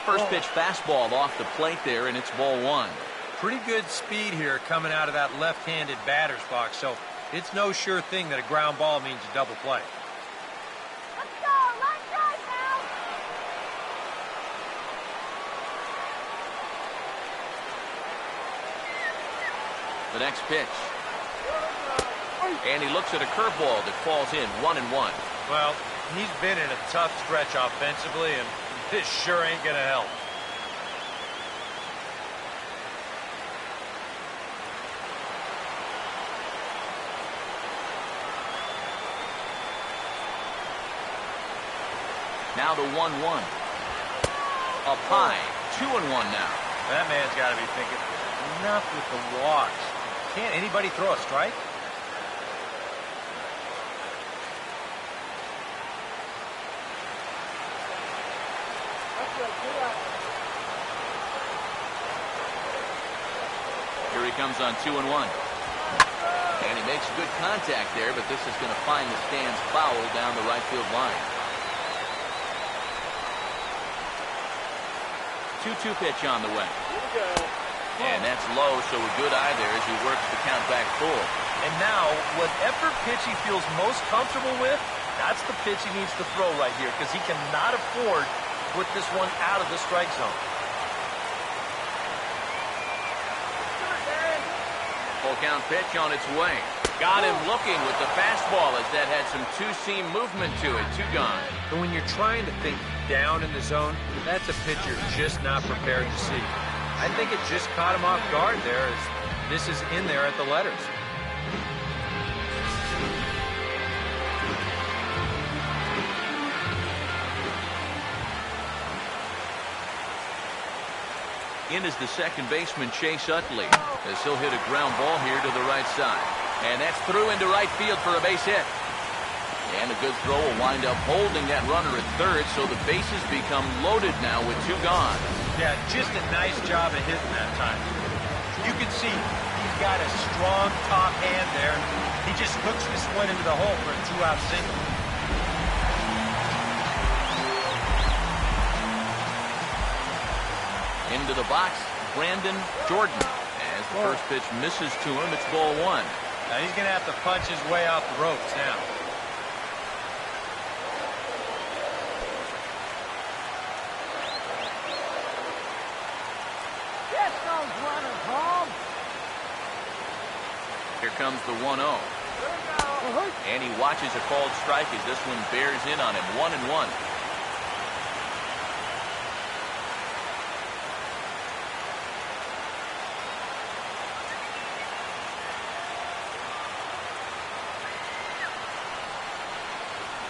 First pitch fastball off the plate there, and it's ball 1. Pretty good speed here coming out of that left-handed batter's box, so it's no sure thing that a ground ball means a double play. Let's go. Let's drive now. The next pitch. And he looks at a curveball that falls in. 1-1. Well, he's been in a tough stretch offensively, and this sure ain't gonna help. Now the 1-1. Up high. 2-1 now. That man's got to be thinking, enough with the walks. Can't anybody throw a strike? Here he comes on 2-1. And he makes good contact there, but this is going to find the stands foul down the right field line. 2-2 pitch on the way. And that's low, so a good eye there as he works the count back full. And now, whatever pitch he feels most comfortable with, that's the pitch he needs to throw right here, because he cannot afford to put this one out of the strike zone. Full count pitch on its way. Got him looking with the fastball as that had some two-seam movement to it. 2 gone. And when you're trying to think down in the zone, that's a pitch you're just not prepared to see. I think it just caught him off guard there as this is in there at the letters. In is the second baseman, Chase Utley, as he'll hit a ground ball here to the right side. And that's through into right field for a base hit. And a good throw will wind up holding that runner at third, so the bases become loaded now with 2 gone. Yeah, just a nice job of hitting that time. You can see he's got a strong top hand there. He just hooks this one into the hole for a 2-out single. Into the box, Brandon Jordan. As the first pitch misses to him, it's ball 1. Now he's going to have to punch his way off the ropes now. Get those runners home. Here comes the 1-0. And he watches a called strike as this one bears in on him. 1-1.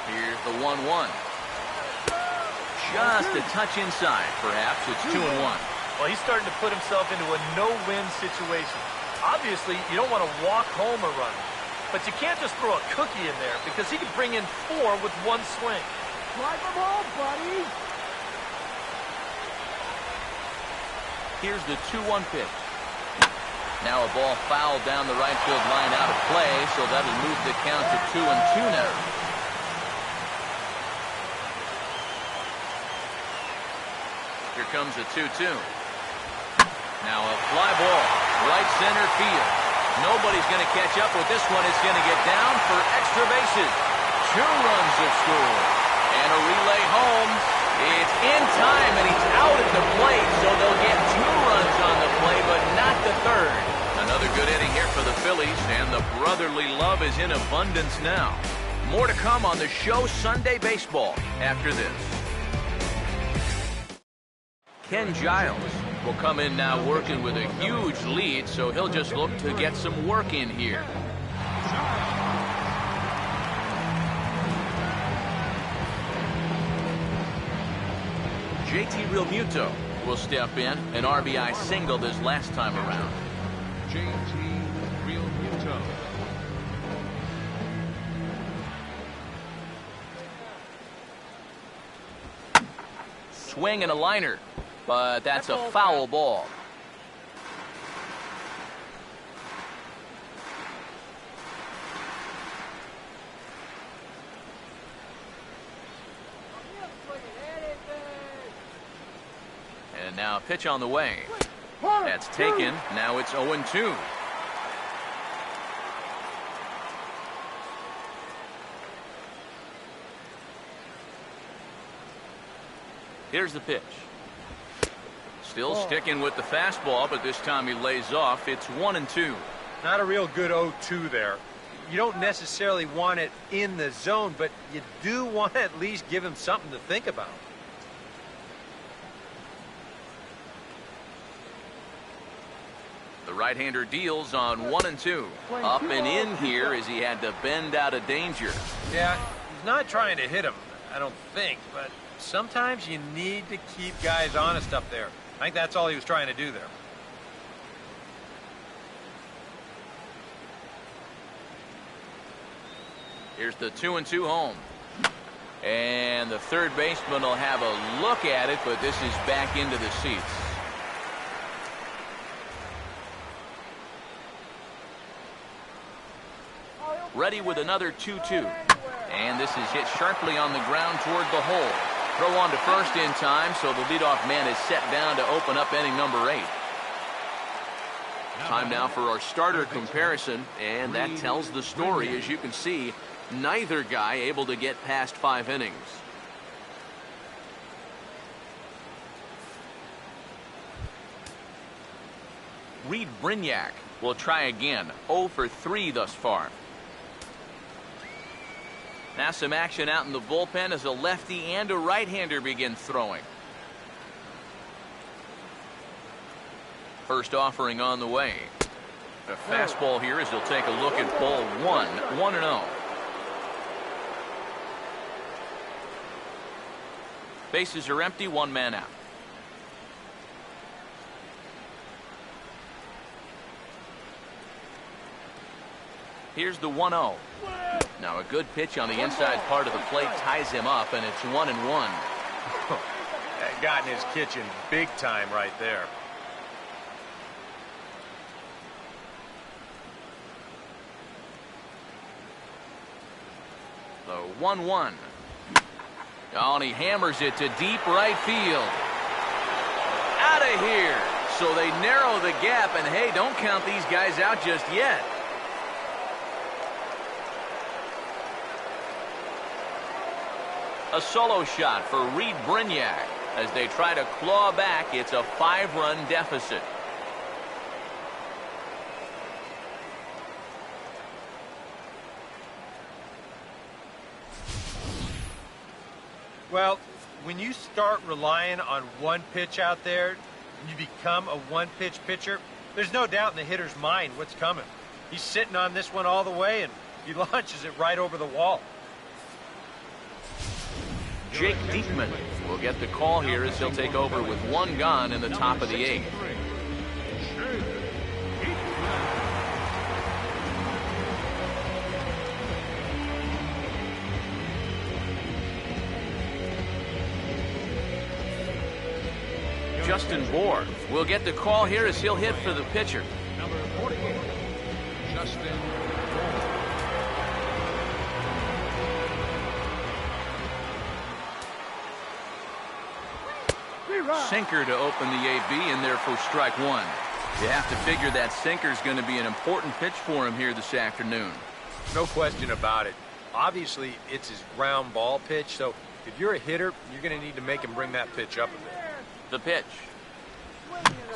Here's the 1-1. Just a touch inside, perhaps. It's 2-1. Well, he's starting to put himself into a no-win situation. Obviously, you don't want to walk home a run, but you can't just throw a cookie in there because he can bring in 4 with 1 swing. Drive them home, buddy. Here's the 2-1 pitch. Now a ball fouled down the right field line out of play, so that'll move the count to 2-2 now. Here comes a 2-2. Now a fly ball, right center field. Nobody's going to catch up with this one. It's going to get down for extra bases. 2 runs have scored. And a relay home. It's in time, and he's out at the plate, so they'll get 2 runs on the play, but not the third. Another good inning here for the Phillies, and the brotherly love is in abundance now. More to come on the show Sunday Baseball after this. Ken Giles will come in now working with a huge lead, so he'll just look to get some work in here. JT Realmuto will step in, an RBI single this last time around. JT Realmuto. Swing and a liner, but that's a foul ball. And now a pitch on the way. That's taken. Now it's 0-2. Here's the pitch. Still sticking with the fastball, but this time he lays off. It's 1-2. Not a real good 0-2 there. You don't necessarily want it in the zone, but you do want to at least give him something to think about. The right-hander deals on 1-2. Up and in here as he had to bend out of danger. Yeah, he's not trying to hit him, I don't think, but sometimes you need to keep guys honest up there. I think that's all he was trying to do there. Here's the 2-2 home. And the third baseman will have a look at it, but this is back into the seats. Ready with another 2-2. And this is hit sharply on the ground toward the hole. Throw on to first in time, so the leadoff man is set down to open up inning number 8. Time now for our starter comparison, and that tells the story. As you can see, neither guy able to get past 5 innings. Reed Brignac will try again. 0 for 3 thus far. Now some action out in the bullpen as a lefty and a right-hander begin throwing. First offering on the way. A fastball here as he'll take a look at ball 1. 1-0. Bases are empty, 1 man out. Here's the 1-0. Now a good pitch on the inside part of the plate ties him up, and it's 1-1. That got in his kitchen big time right there. The 1-1. Oh, and he hammers it to deep right field. Out of here. So they narrow the gap, and hey, don't count these guys out just yet. A solo shot for Reed Brignac. As they try to claw back, it's a 5-run deficit. Well, when you start relying on one pitch out there, and you become a one-pitch pitcher, there's no doubt in the hitter's mind what's coming. He's sitting on this one all the way, and he launches it right over the wall. Jake Diekman will get the call here as he'll take over with 1 gone in the top of the 8th. Justin Bour will get the call here as he'll hit for the pitcher. Number 48, Justin Bour. Sinker to open the AB in there for strike 1. You have to figure that sinker's going to be an important pitch for him here this afternoon. No question about it. Obviously, it's his ground ball pitch, so if you're a hitter, you're going to need to make him bring that pitch up a bit. The pitch.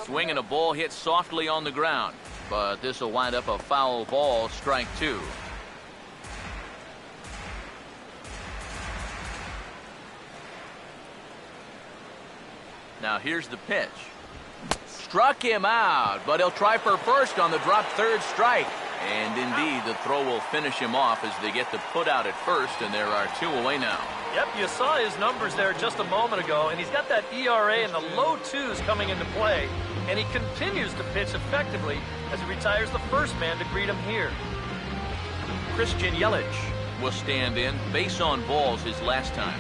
Swinging a ball hit softly on the ground, but this will wind up a foul ball, strike 2. Now here's the pitch. Struck him out, but he'll try for first on the drop third strike. And indeed, the throw will finish him off as they get the put out at first, and there are 2 away now. Yep, you saw his numbers there just a moment ago, and he's got that ERA in the low 2s coming into play, and he continues to pitch effectively as he retires the first man to greet him here. Christian Yelich will stand in, base on balls his last time.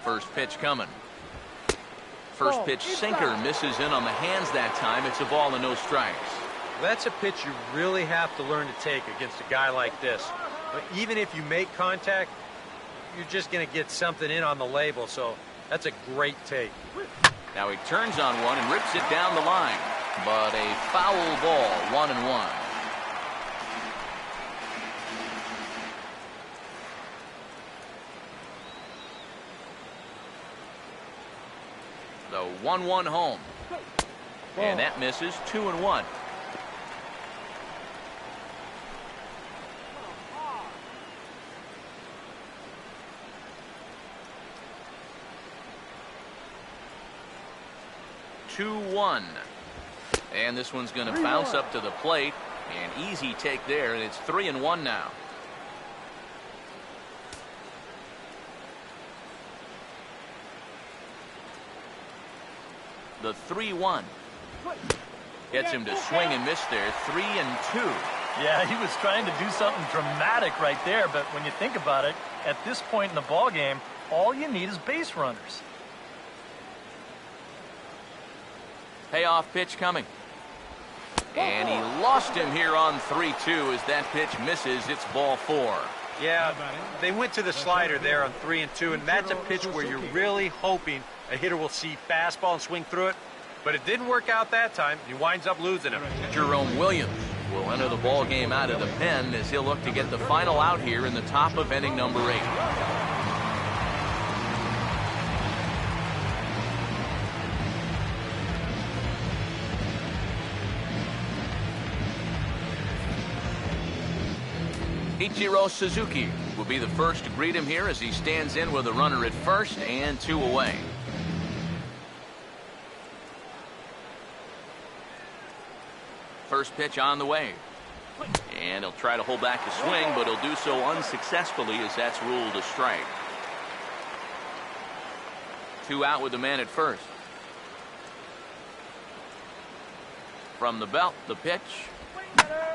First pitch coming. First pitch sinker misses in on the hands that time. It's a ball and no strikes. That's a pitch you really have to learn to take against a guy like this. But even if you make contact, you're just going to get something in on the label, so that's a great take. Now he turns on one and rips it down the line. But a foul ball, 1-1. The 1-1 home. And that misses. 2-1. And this one's going to bounce up to the plate. An easy take there, and it's 3-1 now. The 3-1 gets him to swing and miss there. 3-2. Yeah, he was trying to do something dramatic right there, but when you think about it, at this point in the ball game, all you need is base runners. Payoff pitch coming. And he lost him here on 3-2 as that pitch misses. It's ball 4. Yeah, they went to the slider there on 3-2, and that's a pitch where you're really hoping a hitter will see fastball and swing through it. But it didn't work out that time. He winds up losing him. Jerome Williams will enter the ball game out of the pen as he'll look to get the final out here in the top of inning number 8. Ichiro Suzuki will be the first to greet him here as he stands in with a runner at first and 2 away. First pitch on the way. And he'll try to hold back the swing, but he'll do so unsuccessfully as that's ruled a strike. 2 out with the man at first. From the belt, the pitch.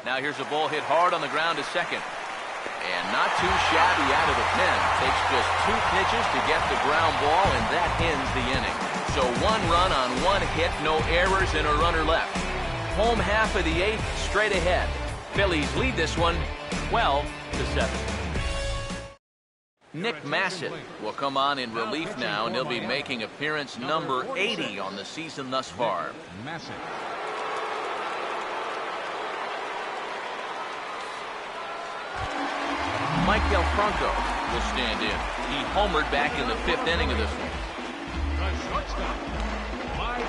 Now here's a ball hit hard on the ground to second. And not too shabby out of the pen. Takes just 2 pitches to get the ground ball, and that ends the inning. So 1 run on 1 hit, no errors, and a runner left. Home half of the 8th, straight ahead. Phillies lead this one 12-7. Nick Massett will come on in relief now, and he'll be making appearance number 80 on the season thus far. Massett. Mike Del Franco will stand in. He homered back in the 5th inning of this one. The shortstop, Mike.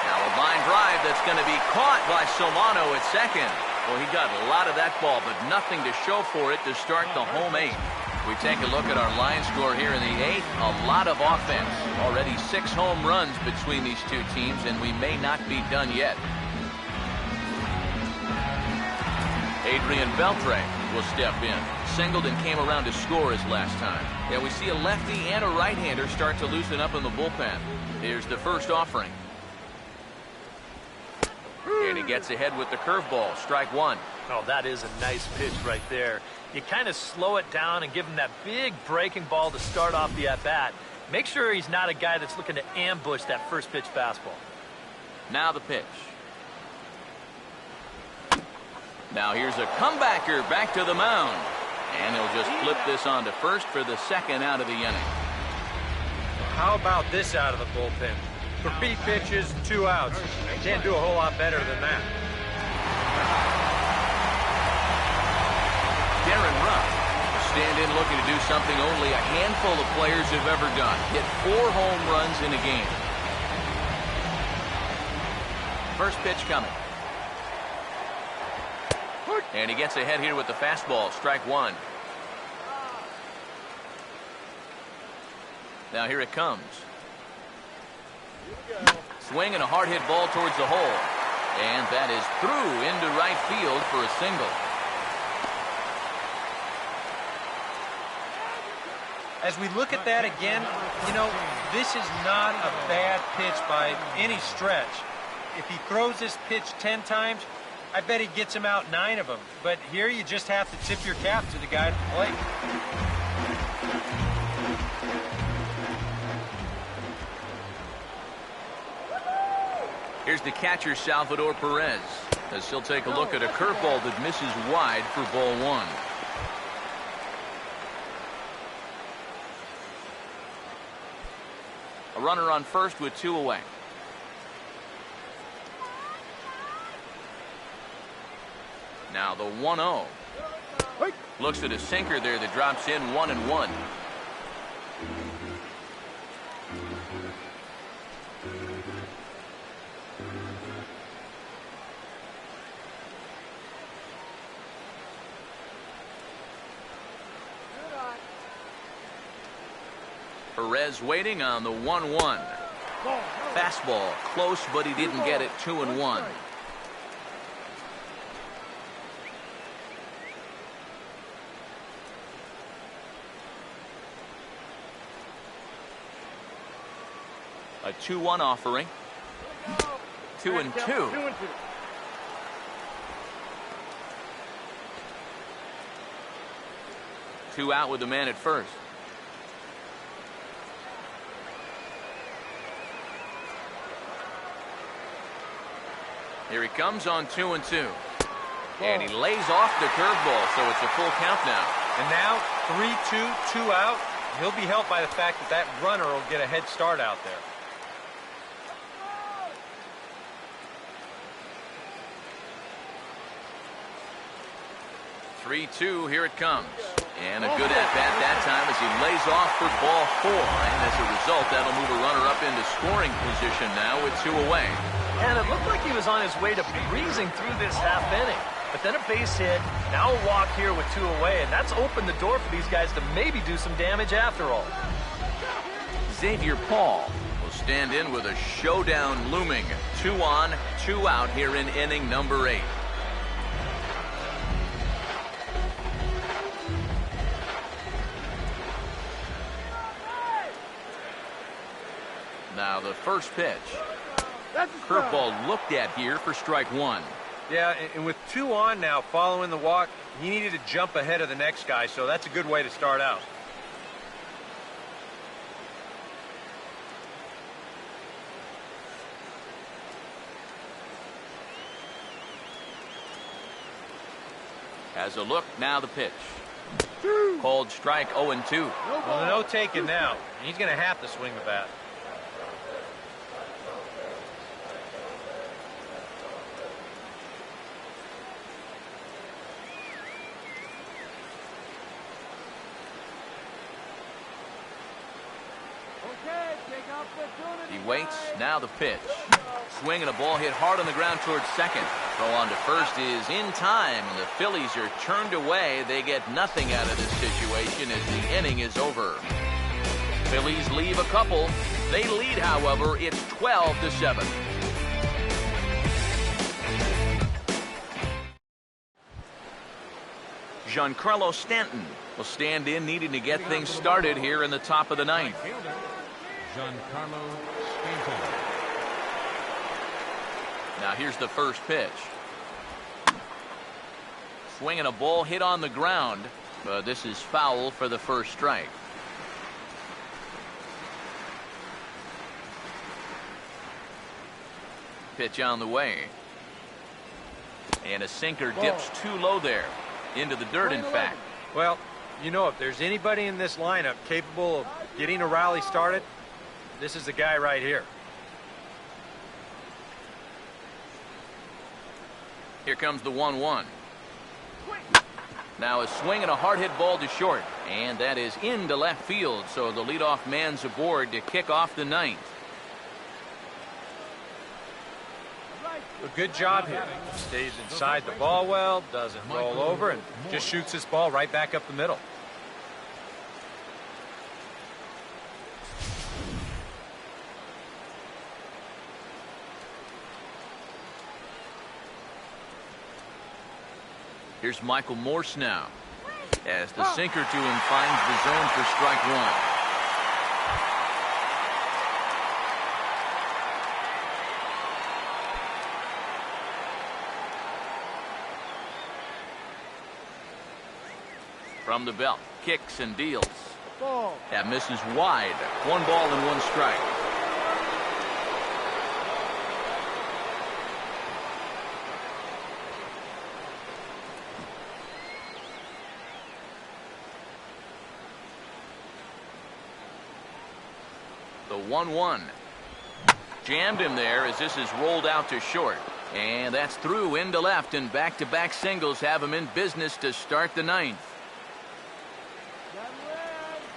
Now a line drive that's going to be caught by Solano at second. Well, he got a lot of that ball, but nothing to show for it to start the home 8th. We take a look at our line score here in the 8th. A lot of offense. Already 6 home runs between these 2 teams, and we may not be done yet. Adrian Beltre will step in. Singled and came around to score his last time. Yeah, we see a lefty and a right-hander start to loosen up in the bullpen. Here's the first offering. And he gets ahead with the curveball. Strike 1. Oh, that is a nice pitch right there. You kind of slow it down and give him that big breaking ball to start off the at-bat. Make sure he's not a guy that's looking to ambush that first pitch fastball. Now the pitch. Now here's a comebacker back to the mound. And he'll just flip this on to first for the 2nd out of the inning. How about this out of the bullpen? 3 pitches, 2 outs. Can't do a whole lot better than that. Darren Ruff will stand in looking to do something only a handful of players have ever done. Hit 4 home runs in a game. First pitch coming. And he gets ahead here with the fastball. Strike 1. Now here it comes. Swing and a hard hit ball towards the hole. And that is through into right field for a single. As we look at that again, you know, this is not a bad pitch by any stretch. If he throws this pitch 10 times, I bet he gets him out 9 of them. But here you just have to tip your cap to the guy at the plate. Here's the catcher, Salvador Perez, as he'll take a look at a curveball that misses wide for ball 1. A runner on first with 2 away. Now the 1-0. Looks at a sinker there that drops in 1-1. Perez waiting on the 1-1. Fastball close, but he didn't get it. 2-1. A 2-1 offering. 2-2. Two out with the man at first. Here he comes on 2-2. And he lays off the curveball, so it's a full count now. And now 3-2, 2 out. He'll be helped by the fact that that runner will get a head start out there. 3-2, here it comes. And a good at-bat that time as he lays off for ball 4. And as a result, that'll move a runner up into scoring position now with 2 away. And it looked like he was on his way to breezing through this half inning. But then a base hit, now a walk here with 2 away, and that's opened the door for these guys to maybe do some damage after all. Xavier Paul will stand in with a showdown looming. 2 on, 2 out here in inning number 8. Now the first pitch. Curveball looked at here for strike 1. Yeah, and with 2 on now following the walk, he needed to jump ahead of the next guy, so that's a good way to start out. Has a look, now the pitch. Called strike 0-2. Well, no taking now. He's going to have to swing the bat. He waits, now the pitch. Swing and a ball hit hard on the ground towards second. Throw on to first is in time, and the Phillies are turned away. They get nothing out of this situation as the inning is over. Phillies leave a couple. They lead, however, it's 12-7. Giancarlo Stanton will stand in, needing to get things started here in the top of the 9th. Giancarlo Stanton. Now here's the first pitch. Swinging a ball hit on the ground, but this is foul for the first strike. Pitch on the way. And a sinker dips too low there. Into the dirt, in fact. Well, you know, if there's anybody in this lineup capable of getting a rally started, this is the guy right here. Here comes the 1-1. Now a swing and a hard hit ball to short. And that is into left field, so the leadoff man's aboard to kick off the 9th. A good job here. Stays inside the ball well, doesn't roll over, and just shoots this ball right back up the middle. Here's Michael Morse now, as the sinker to him finds the zone for strike 1. From the belt, kicks and deals. That misses wide. 1 ball and 1 strike. The 1-1. Jammed him there as this is rolled out to short. And that's through into left, and back-to-back singles have him in business to start the 9th.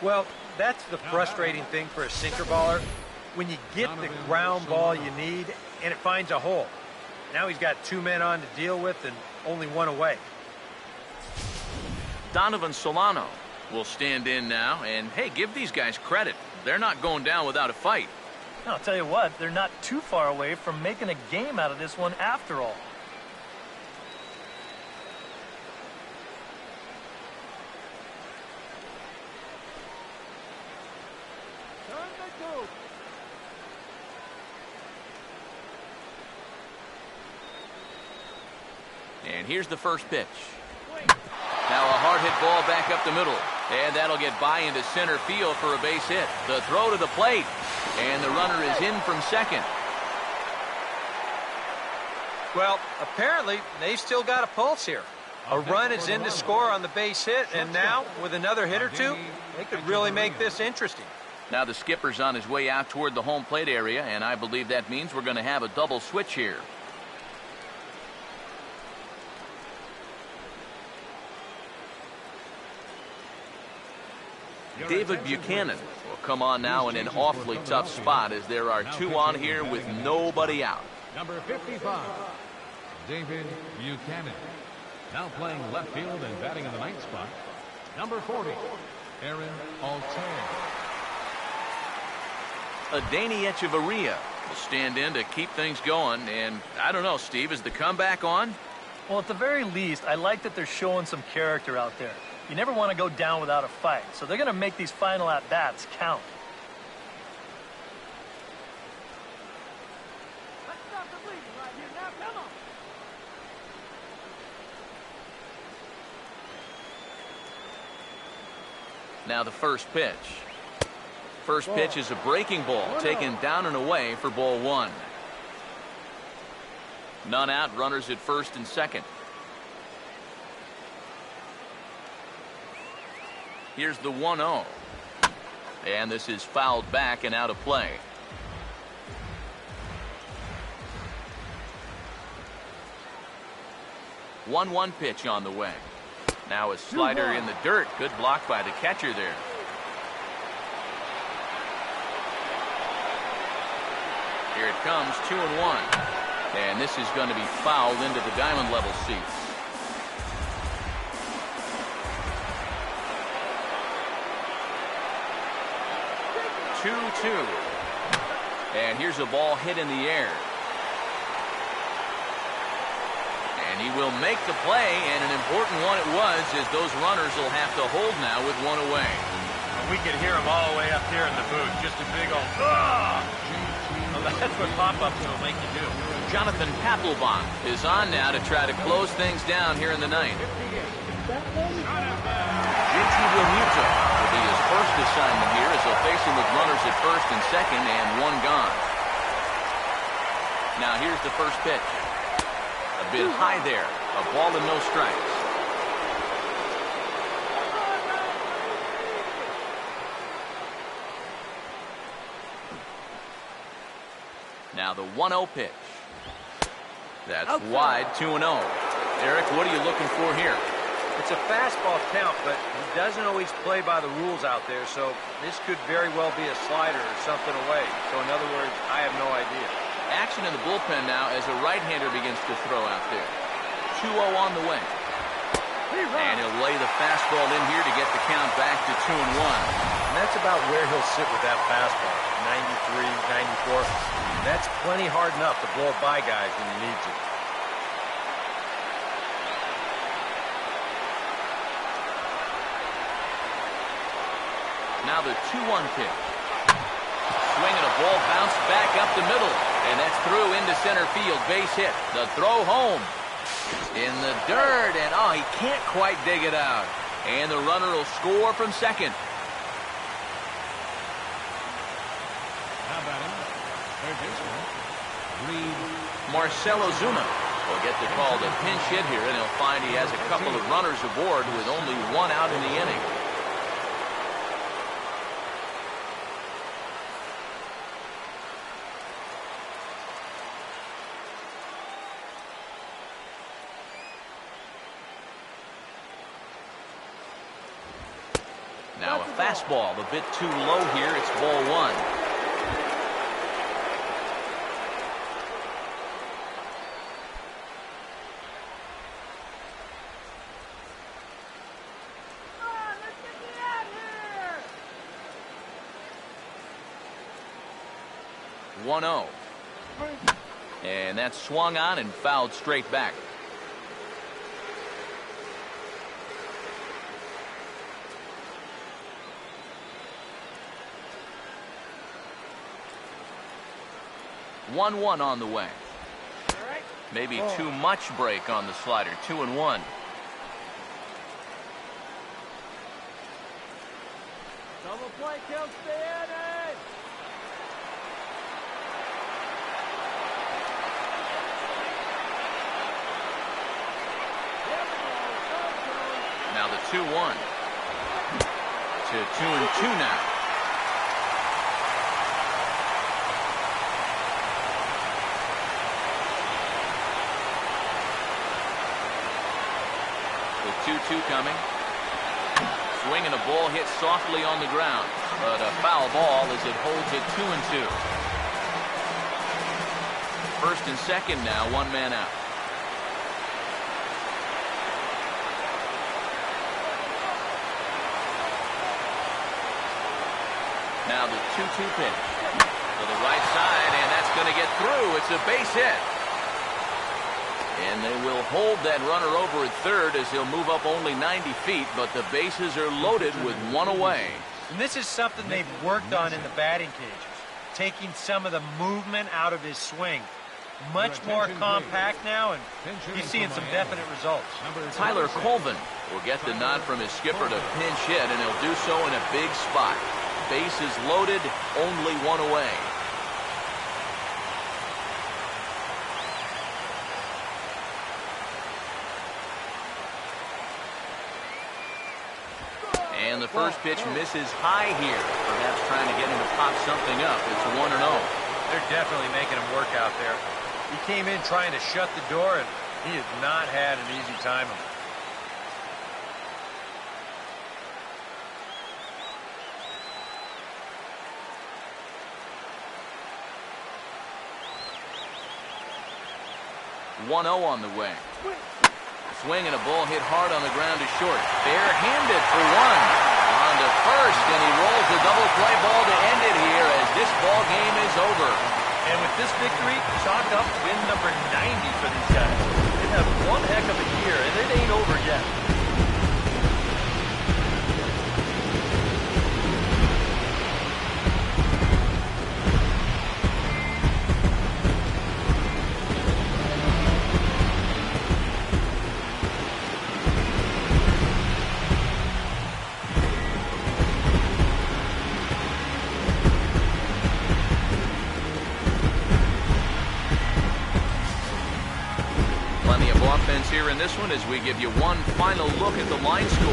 Well, that's the frustrating thing for a sinker baller. When you get the ground ball you need, and it finds a hole. Now he's got 2 men on to deal with and only 1 away. Donovan Solano will stand in now, and hey, give these guys credit. They're not going down without a fight. I'll tell you what, they're not too far away from making a game out of this one after all. And here's the first pitch. Now a hard hit ball back up the middle. And that'll get by into center field for a base hit. The throw to the plate. And the runner is in from second. Well, apparently, they've still got a pulse here. A run is in to score on the base hit, and now, with another hit or two, they could really make this interesting. Now the skipper's on his way out toward the home plate area, and I believe that means we're going to have a double switch here. David Buchanan will come on now in an awfully tough spot as there are two on here with nobody out. Number 55, David Buchanan. Now playing left field and batting in the ninth spot. Number 40, Aaron Altair. Adeiny Echeverria will stand in to keep things going. And I don't know, Steve, is the comeback on? Well, at the very least, I like that they're showing some character out there. You never want to go down without a fight, so they're going to make these final at-bats count. Let's stop the bleeding right here now. Come on. Now the first pitch. First pitch is a breaking ball taken down and away for ball one. None out, runners at first and second. Here's the 1-0. And this is fouled back and out of play. One pitch on the way. Now a slider in the dirt. Good block by the catcher there. Here it comes, 2-1. And this is going to be fouled into the diamond level seats. And here's a ball hit in the air. And he will make the play, and an important one it was, as those runners will have to hold now with one away. And we could hear him all the way up here in the booth. Just a big old, ah! Well, that's what pop-ups will make you do. Jonathan Papelbon is on now to try to close things down here in the ninth. JT Realmuto will be his first assignment here as he'll face him with runners at first and second and one gone. Now here's the first pitch. A bit high there. A ball and no strikes. Now the 1-0 pitch. That's wide, 2-0. Eric, what are you looking for here? It's a fastball count, but he doesn't always play by the rules out there, so this could very well be a slider or something away. So in other words, I have no idea. Action in the bullpen now as a right-hander begins to throw out there. 2-0 on the way. And he'll lay the fastball in here to get the count back to 2-1. And that's about where he'll sit with that fastball, 93, 94. That's plenty hard enough to blow by guys when you need to. Now the 2-1 pitch. Swinging a ball bounced back up the middle. And that's through into center field. Base hit. The throw home. In the dirt. And oh, he can't quite dig it out. And the runner will score from second. How about him? Third baseman, Reed. Marcell Ozuna will get the call to pinch hit here. And he'll find he has a couple of runners aboard with only one out in the inning. Now a fastball, a bit too low here. It's ball one. Come on, let's get you out here. 1-0. And that's swung on and fouled straight back. One on the way. Maybe too much break on the slider. 2-1. Double play kills the inning. Now the 2-1 to 2-2 now. The 2-2 coming. Swing and a ball hit softly on the ground, but a foul ball as it holds it 2-2. First and second now, one man out. Now the 2-2 pitch to the right side, and that's going to get through. It's a base hit. And they will hold that runner over at third as he'll move up only 90 feet, but the bases are loaded with one away. And this is something they've worked on in the batting cages, taking some of the movement out of his swing. Much more compact now, and he's seeing some definite results. Tyler Colvin will get the nod from his skipper to pinch hit, and he'll do so in a big spot. Bases loaded, only one away. And the first pitch misses high here, perhaps trying to get him to pop something up. It's 1-0. They're definitely making him work out there. He came in trying to shut the door, and he has not had an easy time of it. On the way. Swing and a ball hit hard on the ground to short. Barehanded for one. On to first, and he rolls the double play ball to end it here as this ball game is over. And with this victory, chalk up win number 90 for these guys. They've had one heck of a year, and it ain't over yet. Here in this one as we give you one final look at the line score.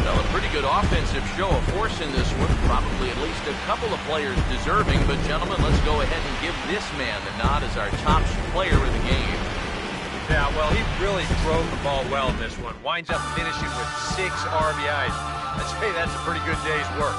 Well, a pretty good offensive show of force in this one. Probably at least a couple of players deserving, but gentlemen, let's go ahead and give this man the nod as our top player of the game. Yeah, well, he really drove the ball well in this one. Winds up finishing with 6 RBIs. I'd say that's a pretty good day's work.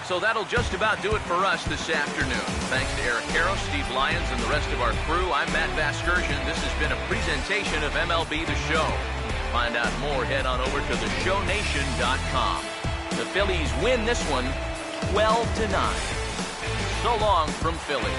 So that'll just about do it for us this afternoon. Thanks to Eric Harrow, Steve Lyons, and the rest of our crew. I'm Matt Vasgersian. This has been a presentation of MLB The Show. To find out more, head on over to theshownation.com. The Phillies win this one 12-9. So long from Philly.